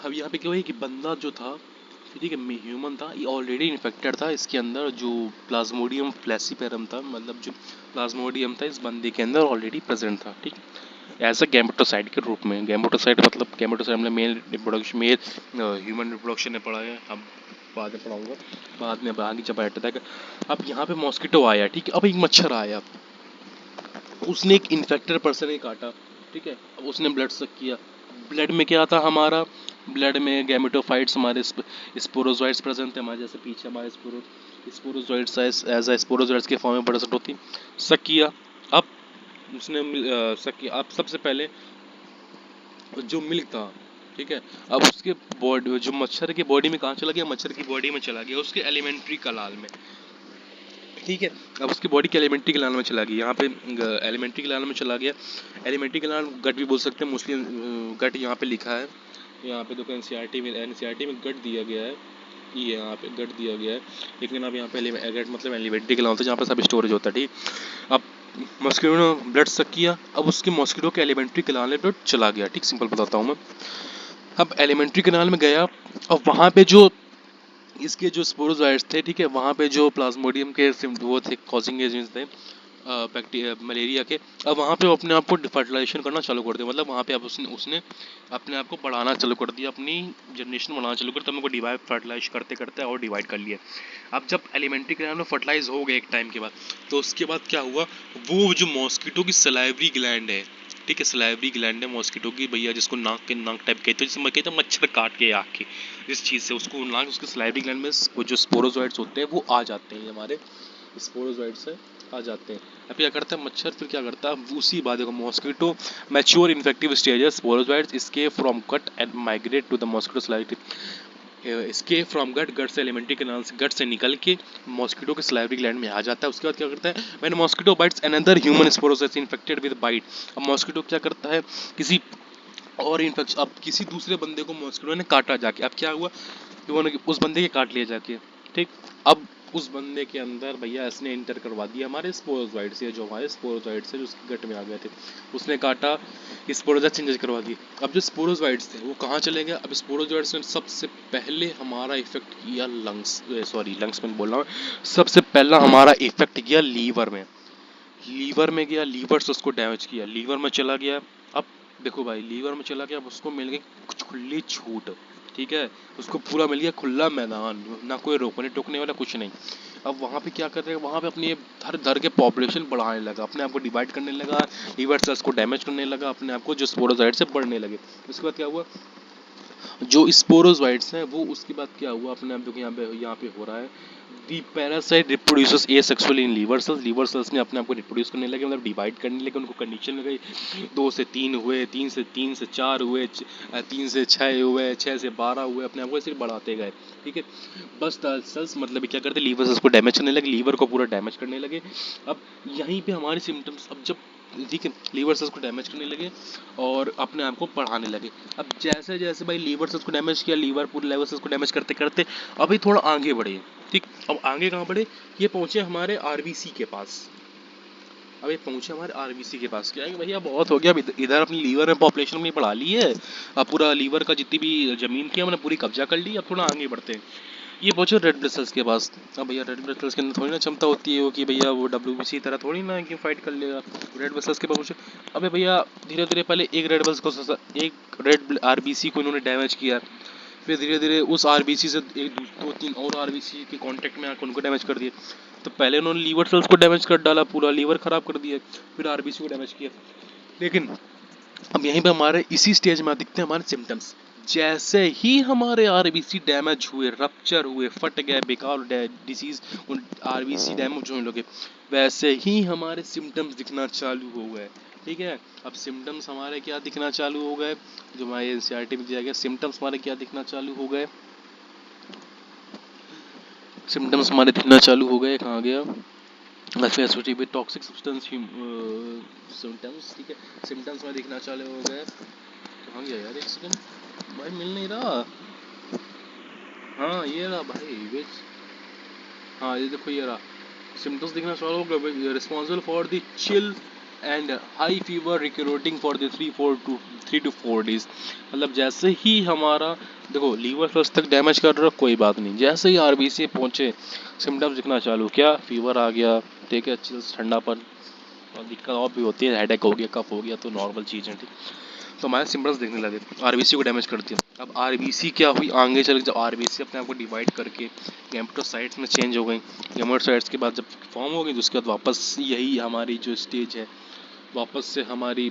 अब यहाँ पे क्या हुआ कि बंदा जो था, ठीक है, ह्यूमन था, ये ऑलरेडी इन्फेक्टेड था, इसके अंदर जो प्लाज्मोडियम फ्लैसीपेरम था, मतलब जो प्लाज्मोडियम था इस बंदे के अंदर ऑलरेडी प्रेजेंट था। ठीक, एज अ गैमेटोसाइट के रूप में। गैमेटोसाइट मतलब male reproduction, male human reproduction ने पढ़ा है, अब बाद में पढ़ाऊंगा, बाद में आगे जब बैठता है। अब यहाँ पे मॉस्किटो आया, ठीक है, अब एक मच्छर आया, उसने एक इन्फेक्टेड पर्सन को काटा। ठीक है, अब उसने ब्लड सक किया, ब्लड में क्या था हमारा, ब्लड में गैमेटोफाइट्स हमारे स्पोरोजोइट्स प्रेजेंट थे हमारे, जैसे पीछे हमारे स्पोरोजोइट्स एज अ स्पोरोजोइट्स के फॉर्म में प्रेजेंट होती। सक किया, अब उसने सक किया, अब सबसे पहले जो मिल्क था, ठीक है, अब उसके बॉडी, जो मच्छर की बॉडी में कहाँ चला गया, मच्छर की बॉडी में चला गया, उसके एलिमेंट्री कनाल में। ठीक है, अब उसकी बॉडी के एलिमेंट्री कनाल में चला गया, यहाँ पे एलिमेंट्री कनाल में चला गया। एलिमेंट्री कनाल गट भी बोल सकते हैं, मोस्टली गट यहाँ पे लिखा है, यहाँ पे देखो एनसीईआरटी में गट दिया गया है, ये यहाँ पे गट दिया गया है, लेकिन अब यहाँ पे गट मतलब एलिमेंट्री कनाल होता है जहाँ पे सब स्टोरेज होता है। ठीक, अब मॉस्किटो ने ब्लड सक किया, अब उसके मॉस्किटो के एलिमेंट्री कनाल में ब्लड चला गया। ठीक, सिंपल बताता हूँ मैं। अब एलिमेंट्री कनाल में गया, और वहाँ पे जो इसके जो स्पोरोजोइट्स थे, ठीक है, वहाँ पे जो प्लाज्मोडियम के वो थे, कॉजिंग एजेंट्स थे बैक्टीरिया मलेरिया के, अब वहाँ पे अपने आप को फर्टिलाइजेशन करना चालू कर दिया, मतलब वहाँ पे अब उसने अपने आप को बढ़ाना चालू कर दिया, अपनी जनरेशन बढ़ाना चालू कर, तब उनको डिवाइड फर्टिलाइज करते करते और डिवाइड कर लिया। अब जब एलिमेंट्री ग्लैंड में फर्टिलाइज हो गए एक टाइम के बाद, तो उसके बाद क्या हुआ, वो जो मॉस्किटो की सलाइवरी ग्लैंड है, ठीक है, सलाइवरी ग्लैंड है मॉस्किटो की भैया, जिसको नाक टाइप कहते हैं, जिसमें कहते हैं मच्छर काट के आके, इस चीज़ से उसको नाक, उसके सलाइवरी ग्लैंड में वो जो स्पोरोजोइट्स होते हैं वो आ जाते हैं, हमारे स्पोरोजोइट्स से आ जाते हैं। अब क्या करता है मच्छर, फिर क्या करता है, उसी बात देखो, mosquito mature infective stages, sporozoites escape from gut and migrate to the mosquito salivary, escape from gut, gut से एलिमेंट्री कैनाल से, गट से निकल के मॉस्किटो के सलाइवरी ग्लैंड में आ जाता है। उसके बाद क्या करता है, when mosquito bites another human sporozoites infected with bite, अब मॉस्किटो क्या करता है, किसी और इन्फेक्शन, अब किसी दूसरे बंदे को मॉस्किटो ने काटा जाके, अब क्या हुआ, उस बंदे के काट लिया जाके। ठीक, अब उस बंदे के अंदर भैया इसने इंटर करवा दिया हमारे स्पोरोजोइट्स, ये जो हमारे स्पोरोजोइट्स है जो उसके गट में आ गए थे, उसने काटा, स्पोरोजोइट्स चेंज करवा दिए। अब जो स्पोरोजोइट्स थे वो कहाँ चले गए, अब स्पोरोजोइट्स ने सबसे पहले हमारा इफेक्ट किया लंग्स में बोल रहा हूँ, सबसे पहला हमारा इफेक्ट किया लीवर में, लीवर में गया, लीवर से उसको डैमेज किया, लीवर में चला गया। अब देखो भाई, लीवर में चला गया, अब उसको मिल गई खुली छूट, ठीक है, उसको पूरा मिल गया खुला मैदान, ना कोई रोकने टोकने वाला कुछ नहीं। अब वहाँ पे क्या कर रहे हैं, वहाँ पे अपनी धर धर के पॉपुलेशन बढ़ाने लगा, अपने आप को डिवाइड करने लगा, लीवर सेल्स को डैमेज करने लगा, अपने आप को जो स्पोरोजोइट से बढ़ने लगे। उसके बाद क्या हुआ, जो स्पोरोजोइट्स हैं वो उसके बाद क्या हुआ अपने आप जो कि यहाँ पे हो रहा है, the parasite reproduces asexually in liver cells ने अपने आप को रिप्रोड्यूस करने लगे, मतलब डिवाइड करने लगे, उनको कंडीशन लग गई, 2 से 3 हुए, 3 से 4 हुए, 3 से 6 हुए, 6 से 12 हुए, अपने आप को ऐसे बढ़ाते गए, ठीक है। बस सेल्स मतलब क्या करते, लीवर सेल्स को डैमेज करने लगे, लीवर को पूरा डैमेज करने लगे। अब यहीं पे हमारे सिम्टम्स, अब जब ठीक है लीवर सेल्स को डैमेज करने लगे और अपने आप को बढ़ाने लगे। अब जैसे जैसे भाई लीवर सेल्स को डैमेज किया, लीवर पूरे लीवर सेल्स को डैमेज करते करते अभी थोड़ा आगे बढ़े, ठीक। अब आगे कहाँ बढ़े, ये पहुंचे हमारे आरबीसी के पास। अब ये पहुंचे हमारे आरबीसी के पास, क्या है कि भैया बहुत हो गया, अब इधर अपनी लीवर में पॉपुलेशन में बढ़ा ली है, अब पूरा लीवर का जितनी भी जमीन थी हमने पूरी कब्जा कर ली, अब थोड़ा आगे बढ़ते हैं। ये पहुंचे रेड ब्लड सेल्स के पास। अब भैया रेड ब्लड सेल्स के अंदर थोड़ी ना क्षमता होती है वो कि भैया वो डब्ल्यूबीसी तरह थोड़ी ना कि फाइट कर लेगा। रेड ब्लड सेल्स के पास पहुंचे। अबे भैया धीरे धीरे पहले एक रेड आरबीसी को इन्होंने डैमेज किया, फिर धीरे धीरे उस आरबीसी से एक दो तीन और आरबीसी के कांटेक्ट में आकर उनको डैमेज कर दिया। तो पहले उन्होंने लीवर सेल्स को डैमेज कर डाला, पूरा लीवर खराब कर दिया, फिर आरबीसी को डैमेज किया। लेकिन अब यहीं पे हमारे इसी स्टेज में दिखते हैं हमारे सिम्टम्स। जैसे ही हमारे आरबीसी डैमेज हुए, रप्चर हुए, फट गए, बेकार डिसीज उन आरबीसी डैमेज होने लगे, वैसे ही हमारे सिम्टम्स दिखना चालू हो गए, ठीक है। अब सिम्टम्स हमारे क्या दिखना चालू हो गए, जो हमारे एनसीईआरटी में दिया गया, सिम्टम्स हमारे क्या दिखना चालू हो गए, सिम्टम्स हमारे दिखना चालू हो गए, कहाँ गया, associated with toxic substance symptoms, ठीक है। सिम्टम्स में दिखना चालू हो गए, कहाँ गया यार, एक सेकंड भाई, मिल नहीं रहा। हाँ ये रहा भाई, विच, हाँ ये देखो ये रहा, सिम्टम्स दिखना चालू हो गए, responsible for the chill and high fever recruiting for the 3 to 4 days। मतलब जैसे ही हमारा देखो लीवर सेल्स तक डैमेज कर रहा कोई बात नहीं, जैसे ही आरबीसी पहुंचे सिम्टम्स दिखना चालू, क्या फीवर आ गया, ठीक है, चिल्स, ठंडापन, और दिक्कत और भी होती है, हेडेक हो गया, कफ हो गया, तो नॉर्मल चीज़ है, ठीक। तो हमारे सिम्टम्स दिखने लगे, आरबीसी को डैमेज कर दिया। अब आरबीसी क्या हुई आगे चल के, जब आरबीसी अपने आप को डिवाइड करके गैमेटोसाइट्स में चेंज हो गई, गैमेटोसाइट्स के बाद जब फॉर्म हो गई, तो उसके बाद वापस यही हमारी जो स्टेज है, वापस से हमारी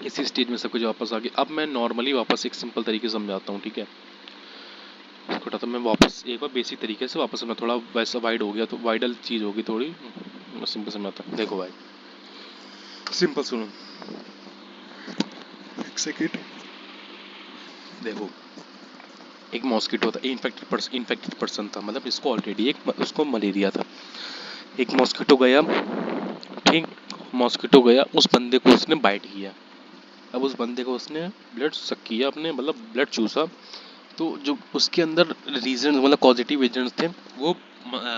इसी स्टेज में सब कुछ वापस आ गया। अब मैं नॉर्मली वापस एक सिंपल तरीके से समझाता हूँ, ठीक है। छोटा तो मैं वापस एक बार बेसिक तरीके से वापस मैं थोड़ा वैसा वाइड हो गया तो वाइडल चीज़ होगी थोड़ी, मैं सिंपल समझाता हूँ। देखो भाई सिंपल सुनो, एक सेकेंड, देखो एक मॉस्किटो था, इन्फेक्टेड पर्सन था, मतलब इसको ऑलरेडी एक उसको मलेरिया था। एक मॉस्किटो गया, ठीक, मॉस्किटो गया, उस बंदे को उसने बाइट किया। अब उस बंदे को उसने ब्लड सक किया अपने, मतलब ब्लड चूसा, तो जो उसके अंदर रीजन मतलब पॉजिटिव एजेंट्स थे वो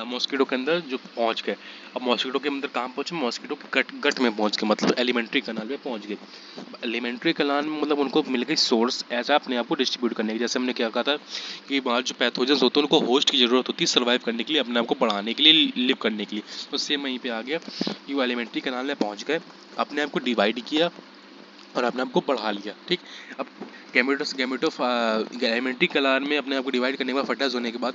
मॉस्किटो के अंदर जो पहुंच गए। अब मॉस्किटो के अंदर कहाँ पहुंचे, मॉस्किटो के गट गट में पहुंच गए, मतलब एलिमेंट्री कनाल में पहुंच गए। एलिमेंट्री कनाल में मतलब उनको मिल गई सोर्स ऐसा अपने आप को डिस्ट्रीब्यूट करने की, जैसे हमने क्या कहा था कि बाहर जो पैथोजेंस होते हैं उनको होस्ट की जरूरत होती है सर्वाइव करने के लिए, अपने आप को बढ़ाने के लिए, लिव करने के लिए। तो सेम वहीं पे आ गया कि वो एलिमेंट्री कनाल में पहुंच गए, अपने आप को डिवाइड किया और अपने आप को बढ़ा लिया, ठीक। अब गैमेटोफाइट्री कलार में अपने आप को डिवाइड करने के बाद फर्टाइज होने के बाद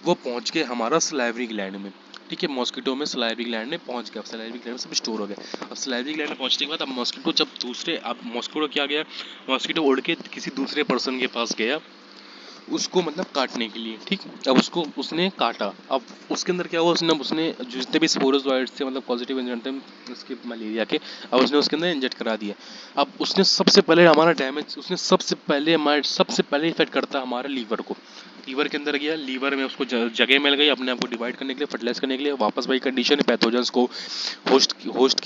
वो पहुंच गए हमारा सलाइवरी ग्लैंड में, ठीक है। मॉस्किटो में सलाइवरी ग्लैंड में पहुंच गया, अब सलाइवरी ग्लैंड में सब स्टोर हो गया। अब सलाइवरी ग्लैंड में पहुंचने के बाद अब मॉस्किटो जब दूसरे, अब मॉस्किटो क्या गया, मॉस्किटो उड़ के किसी दूसरे पर्सन के पास गया उसको मतलब काटने के लिए, ठीक। अब उसको उसने काटा, अब उसके अंदर क्या हुआ, उसने जितने भी स्पोरोजोइड्स थे मतलब पॉजिटिव एजेंट थे उसके मलेरिया के, अब उसने उसके अंदर इंजेक्ट करा दिया। अब उसने सबसे पहले हमारा डैमेज, उसने सबसे पहले इफेक्ट करता हमारे लीवर को। लीवर के अंदर गया, लीवर में उसको जगह मिल गई अपने आप को डिवाइड करने के लिए, फर्टिलाइज करने के लिए, वापस वही कंडीशन है, पैथोजेंस को होस्ट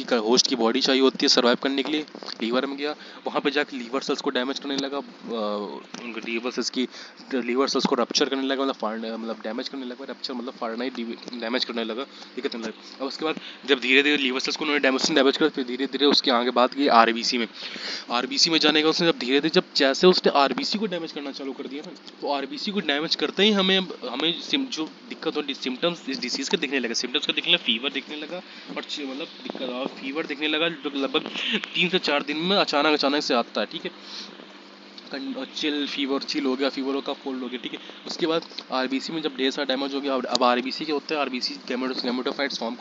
की बॉडी चाहिए होती है सर्वाइव करने के लिए। लीवर में गया, वहाँ पे जाकर लीवर सेल्स को डैमेज करने लगा, लीवर सेल्स को रप्चर करने लगा, मतलब डैमेज करने लगा, रप्चर मतलब फाड़ना ही, डैमेज करने लगा, दिक्कत करने लगा। अब उसके बाद जब धीरे धीरे लीवर सेल्स को उन्होंने डैमेज कर, फिर धीरे धीरे उसके आगे बात की आरबीसी में जाने का, उसने जब धीरे धीरे जब जैसे उसने आरबीसी को डैमेज करना चालू कर दिया ना, तो आरबीसी को डैमेज करते ही हमें जो दिक्कत होती, सिम्टम्स इस डिसीज के दिखने लगा, सिम्टम्स का दिखने लगा, फीवर दिखने लगा, और मतलब दिक्कत और फीवर दिखने लगा जो लगभग 3 से 4 दिन में अचानक से आता है, ठीक है। चिल फीवर, चिल हो गया, फीवर का कोल्ड हो गया, ठीक है। उसके बाद आरबीसी में जब ढेर सारा डैमेज हो गया, अब आरबीसी क्या होता है, आरबीसी गैमेटोसाइट्स फॉर्म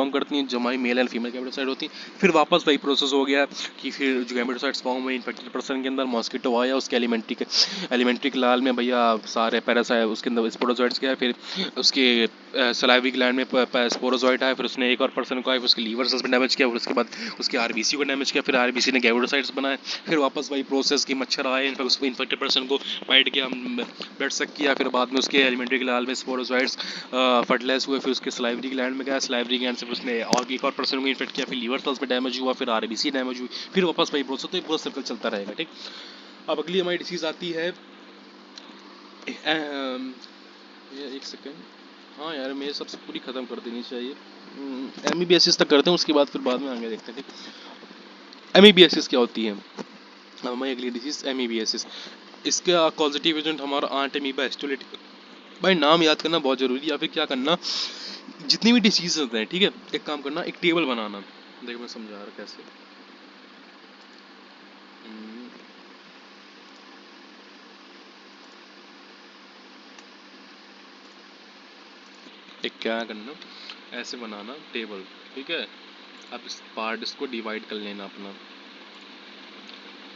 करती हैं, जो हमारी मेल एंड फीमेल गैमेटोसाइट होती हैं। फिर वापस वही प्रोसेस हो गया कि फिर जो गैमेटोसाइट्स फॉर्म हुए इन्फेक्टेड पर्सन के अंदर, मॉस्किटो आया, उसके एलिमेंट्री लाल में भैया सारे पैरासाइट उसके अंदर स्पोरोजोइट्स गया, फिर उसके सलाइवी ग्लैंड में स्पोरोजोइट आया, फिर उसने एक और पर्सन को आया, फिर उसके लीवर सेल्स में डैमेज किया, फिर उसके बाद उसके आरबीसी को डैमेज किया, फिर आरबीसी ने गैमेटोसाइट्स बनाए, फिर वापस वही प्रोसेस की मच्छर आए, उसको इन्फेक्टेड पर्सन को बाइट किया, ब्लड सक किया, फिर बाद में उसके एलिमेंट्री ग्लैंड में स्पोरोजोइट्स फर्टिलाइज हुए, फिर उसके सलाइवरी ग्लैंड में गया, सलाइवरी ग्लैंड से फिर उसने और एक और पर्सन को इन्फेक्ट किया, फिर लीवर सेल्स में डैमेज हुआ, फिर आरबीसी डैमेज हुई, फिर वापस वही प्रोसेस, तो पूरा सर्कल चलता रहेगा, ठीक। अब अगली हमारी डिसीज आती है, एक सेकेंड, हाँ यार मेरे सबसे पूरी ख़त्म कर देनी चाहिए, एमीबियासिस तक करते हैं, उसके बाद फिर बाद में आगे देखते हैं, ठीक। एमीबियासिस क्या होती है, हमारी अगली डिसीज एमीबियासिस। इसका कॉजेटिव एजेंट हमारा आंट एमीबा एस्टोलिटिका। भाई नाम याद करना बहुत जरूरी है, या फिर क्या करना, जितनी भी डिसीज होते हैं, ठीक है, एक काम करना, एक टेबल बनाना, देखो मैं समझा रहा कैसे। एक क्या करना, ऐसे बनाना टेबल, ठीक है। अब इस पार्ट इसको डिवाइड कर लेना अपना,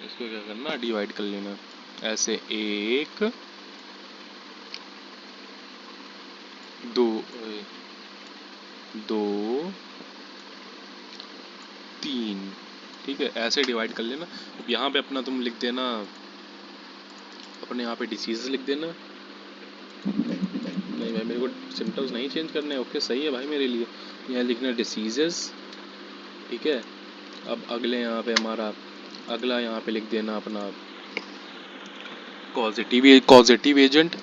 इसको क्या करना, डिवाइड कर लेना ऐसे, 1 2 2 3, ठीक है, ऐसे डिवाइड कर लेना। अब यहाँ पे अपना तुम लिख देना, अपने यहाँ पे डिसीज लिख देना। नहीं भाई मेरे को सिम्टम्स नहीं चेंज करने, ओके सही है भाई मेरे लिए, यहाँ लिखना डिसीजेस, ठीक है। अब अगले यहाँ पे हमारा अगला यहाँ पे लिख देना अपना कॉजेटिव एजेंट,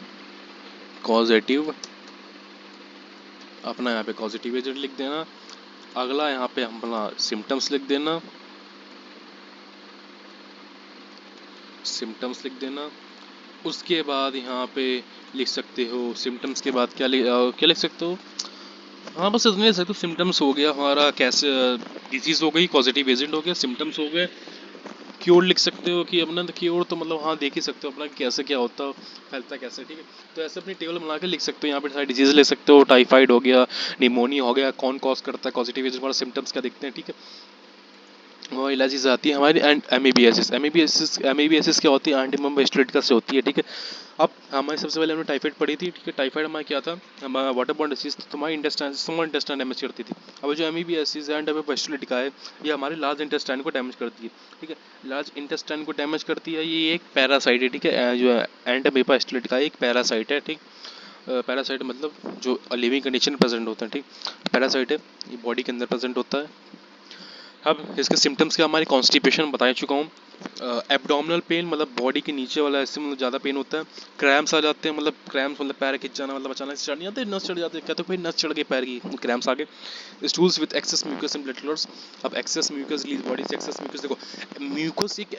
अपना यहाँ पे कॉजेटिव एजेंट लिख देना। अगला यहाँ पे हम अपना सिम्टम्स लिख देना, उसके बाद यहाँ पे लिख सकते हो, सिम्टम्स के बाद क्या लिख सकते हो, हाँ बस इतने लिख सकते हो, सिम्टम्स हो गया हमारा, कैसे डिजीज हो गई, पॉजिटिव एजेंट हो गया, सिम्टम्स हो गए, क्योर लिख सकते हो कि अपना क्योर तो मतलब हाँ देख ही सकते हो अपना कैसे क्या होता, फैलता कैसे, ठीक है। तो ऐसे अपनी टेबल बना के लिख सकते हो, यहाँ पे सारी डिजीज लिख सकते हो, टाइफाइड हो गया, निमोनिया हो गया, कौन कॉज करता है, पॉजिटिव एजेंट वाला सिम्टम्स क्या दिखते हैं, ठीक है। वो इलाजीज आती है हमारी, एंड एमीबियासिस क्या होती है, एंटीमम स्टेटिका से होती है, ठीक है। अब हमारे सबसे पहले हमने टाइफाइड पढ़ी थी, ठीक है। टाइफाइड हमारा क्या था, हमारा वाटर बॉर्न डिसीज, तो हमारी स्मॉल इंटेस्टाइन डैमेज करती थी। अब जो एमीबियासिस एंड स्टेटिका है, ये हमारे लार्ज इंटेस्टाइन को डैमेज करती है, ठीक है। लार्ज इंटेस्टाइन को डैमेज करती है, ये एक पैरासाइट है, ठीक है। जो एंटीमीबा स्टेटिका एक पैरासाइट है, ठीक। पैरासाइट मतलब जो लिविंग कंडीशन प्रेजेंट होता है, ठीक। पैरासाइट है, ये बॉडी के अंदर प्रेजेंट होता है। अब इसके सिम्टम्स क्या, हमारी कॉन्स्टिपेशन बता चुका हूँ, एब्डोमिनल पेन मतलब बॉडी के नीचे वाला ऐसे मतलब ज़्यादा पेन होता है, क्रैम्प्स आ जाते हैं, मतलब क्रैम्प्स मतलब पैर खिंच जाना, मतलब अचानक से चढ़ नहीं आते, नस चढ़ जाते हैं, कहते हो भाई नस चढ़ गई पैर की, क्रैम्प्स आ गए। Stools with excess mucus and blood clots. अब एक्सेस म्यूकस रिलीज, बॉडी से एक्सेस म्यूकस, देखो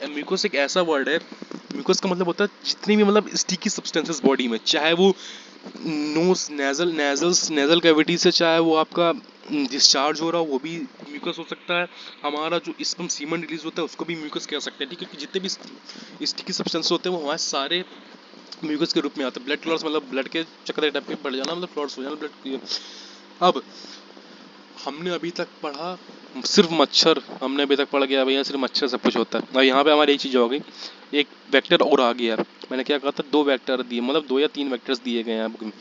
म्यूकस एक ऐसा वर्ड है, म्यूकस का मतलब होता है जितनी भी मतलब स्टिकी सब्सटेंसेस बॉडी में, चाहे वो नोज नेजल कैविटी से, चाहे वो आपका डिस्चार्ज हो रहा हो, वो भी म्यूकस हो सकता है। हमारा जो इसमें सीमन रिलीज होता है उसको भी म्यूकस कह सकते हैं, ठीक है। क्योंकि जितने भी स्टिकी सब्सटेंस होते हैं वो हमारे सारे म्यूकस के रूप में आते हैं। ब्लड क्लॉट्स मतलब ब्लड के चक्कर टाइप के बढ़ जाना, मतलब क्लॉट्स हो जाना ब्लड। अब हमने अभी तक पढ़ा सिर्फ मच्छर, हमने अभी तक पढ़ गया भैया सिर्फ मच्छर सब कुछ होता है। अब यहाँ पे हमारी एक चीज़ हो गई, एक वेक्टर और आ गया। मैंने क्या कहा था, 2 वेक्टर दिए, मतलब 2 या 3 वेक्टर्स दिए गए हैं बुक में।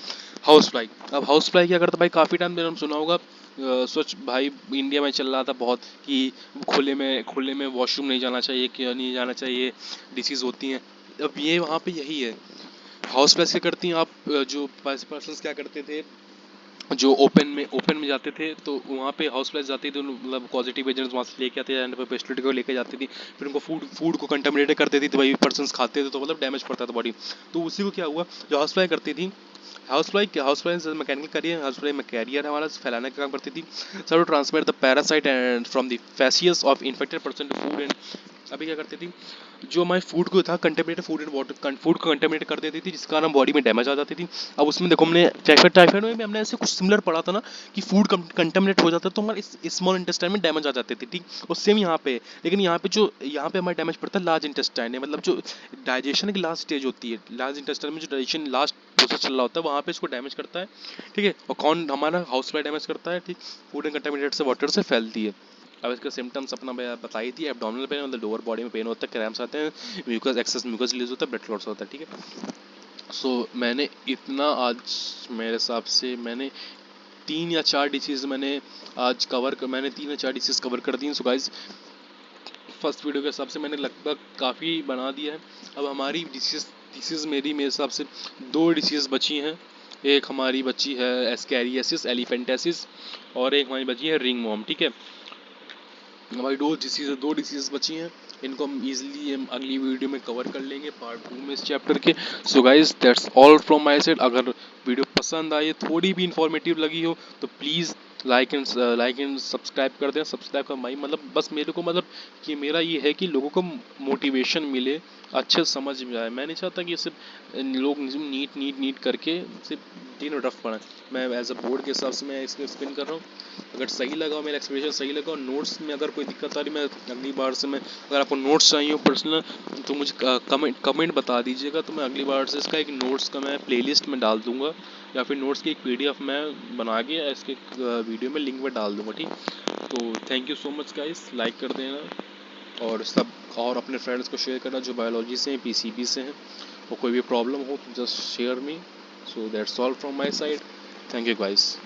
हाउस फ्लाई, अब हाउस फ्लाई क्या करता भाई, काफ़ी टाइम पहले हम सुना होगा, स्वच्छ भाई इंडिया में चल रहा था बहुत कि खुले में वॉशरूम नहीं जाना चाहिए, क्या नहीं जाना चाहिए, डिसीज़ होती हैं। अब ये वहाँ पे यही है, हाउस फ्लाई क्या करती हैं आप, जो पर्सन्स क्या करते थे, जो ओपन में जाते थे, तो वहाँ पे हाउस फ्लाइज जाती थी, मतलब पॉजिटिव एजेंट्स वहाँ से लेके आते थे, एंड पेस्टिसाइड को लेके जाती थी, फिर उनको फूड को कंटामिनेट कर देती थी, वही पर्सन्स खाते थे तो मतलब डैमेज पड़ता था बॉडी। तो उसी को क्या हुआ, जो हाउस फ्लाई करती थी, house fly mechanical carrier, house fly में कैरियर हमारा फैलाने का काम करती थी, sir to transmit the parasite and from the faeces of infected person to food and अभी क्या करती थी, जो हमारे फूड को था contaminated food and water, food को कंटेमिनेट कर देती थी, जिसके कारण बॉडी में डैमेज आ जाती थी। अब उसमें देखो हमने टाइफाइड में हमने ऐसे कुछ सिमिलर पढ़ा था ना कि फूड कंटेमिनेट हो जाता है तो हमारे स्मॉल इंटेस्टाइन में डैमेज आ जाते थे, ठीक। और सेम यहाँ पे, लेकिन यहाँ पे हमारा डैमेज पड़ता है लार्ज इंटेस्टाइन है, मतलब जो डाइजेशन की लास्ट स्टेज होती है, लार्ज इंटेस्टाइन में जो डाइजेशन लास्ट प्रोसेस चल रहा होता है वहाँ पे इसको डैमेज करता है, ठीक है। और कौन हमारा हाउस फ्लाई डैमेज करता है, ठीक। फूड एंड कंटेमिनेटेड से वाटर से फैलती है। अब इसके सिम्टम्स अपना मैं बताई थी, एब्डोमिनल पेन मतलब लोअर बॉडी में पेन होता है, क्रैम्प्स आते हैं, म्यूकस एक्सेस म्यूकस रिलीज होता है, ब्लड क्लॉट्स होता है, ठीक है। सो मैंने इतना आज, मेरे हिसाब से मैंने 3 या 4 डिसीज मैंने 3 या 4 डिसीज कवर कर दी हैं। सो गाइज फर्स्ट वीडियो के हिसाब से मैंने लगभग काफ़ी बना दिया है। अब हमारी डिसीज मेरे हिसाब से 2 डिसीज बची हैं। एक हमारी बची है एस्कैरियासिस एलिफेंटेसिस, और एक हमारी बची है रिंग वॉर्म, ठीक है। हमारी 2 डिसीज बची हैं, इनको हम इजीली हम अगली वीडियो में कवर कर लेंगे पार्ट 2 में इस चैप्टर के। So guys that's all from my side. अगर वीडियो पसंद आई, थोड़ी भी इंफॉर्मेटिव लगी हो तो प्लीज़ लाइक एंड सब्सक्राइब कर दें। सब्सक्राइब का माई मतलब बस मेरे को मतलब कि मेरा ये है कि लोगों को मोटिवेशन मिले, अच्छे से समझ में आए। मैं नहीं चाहता कि सिर्फ लोग नीट करके सिर्फ दिन रफ पढ़ें। मैं एज अ बोर्ड के हिसाब से मैं इसको एक्सप्लेन कर रहा हूँ। अगर सही लगा, मेरा एक्सप्लेनेशन सही लगा और नोट्स में अगर कोई दिक्कत आ रही, मैं अगली बार से मैं, अगर आपको नोट्स चाहिए हो पर्सनल तो मुझे कमेंट बता दीजिएगा, तो मैं अगली बार से इसका एक नोट्स का मैं प्लेलिस्ट में डाल दूंगा, या फिर नोट्स की एक PDF मैं बना के इसके वीडियो में लिंक में डाल दूंगा, ठीक। तो thank you so much guys, like कर देना और सब, और अपने फ्रेंड्स को शेयर करना जो बायोलॉजी से हैं, PCB से हैं, और कोई भी प्रॉब्लम हो तो just share me. So that's all from my side. Thank you guys.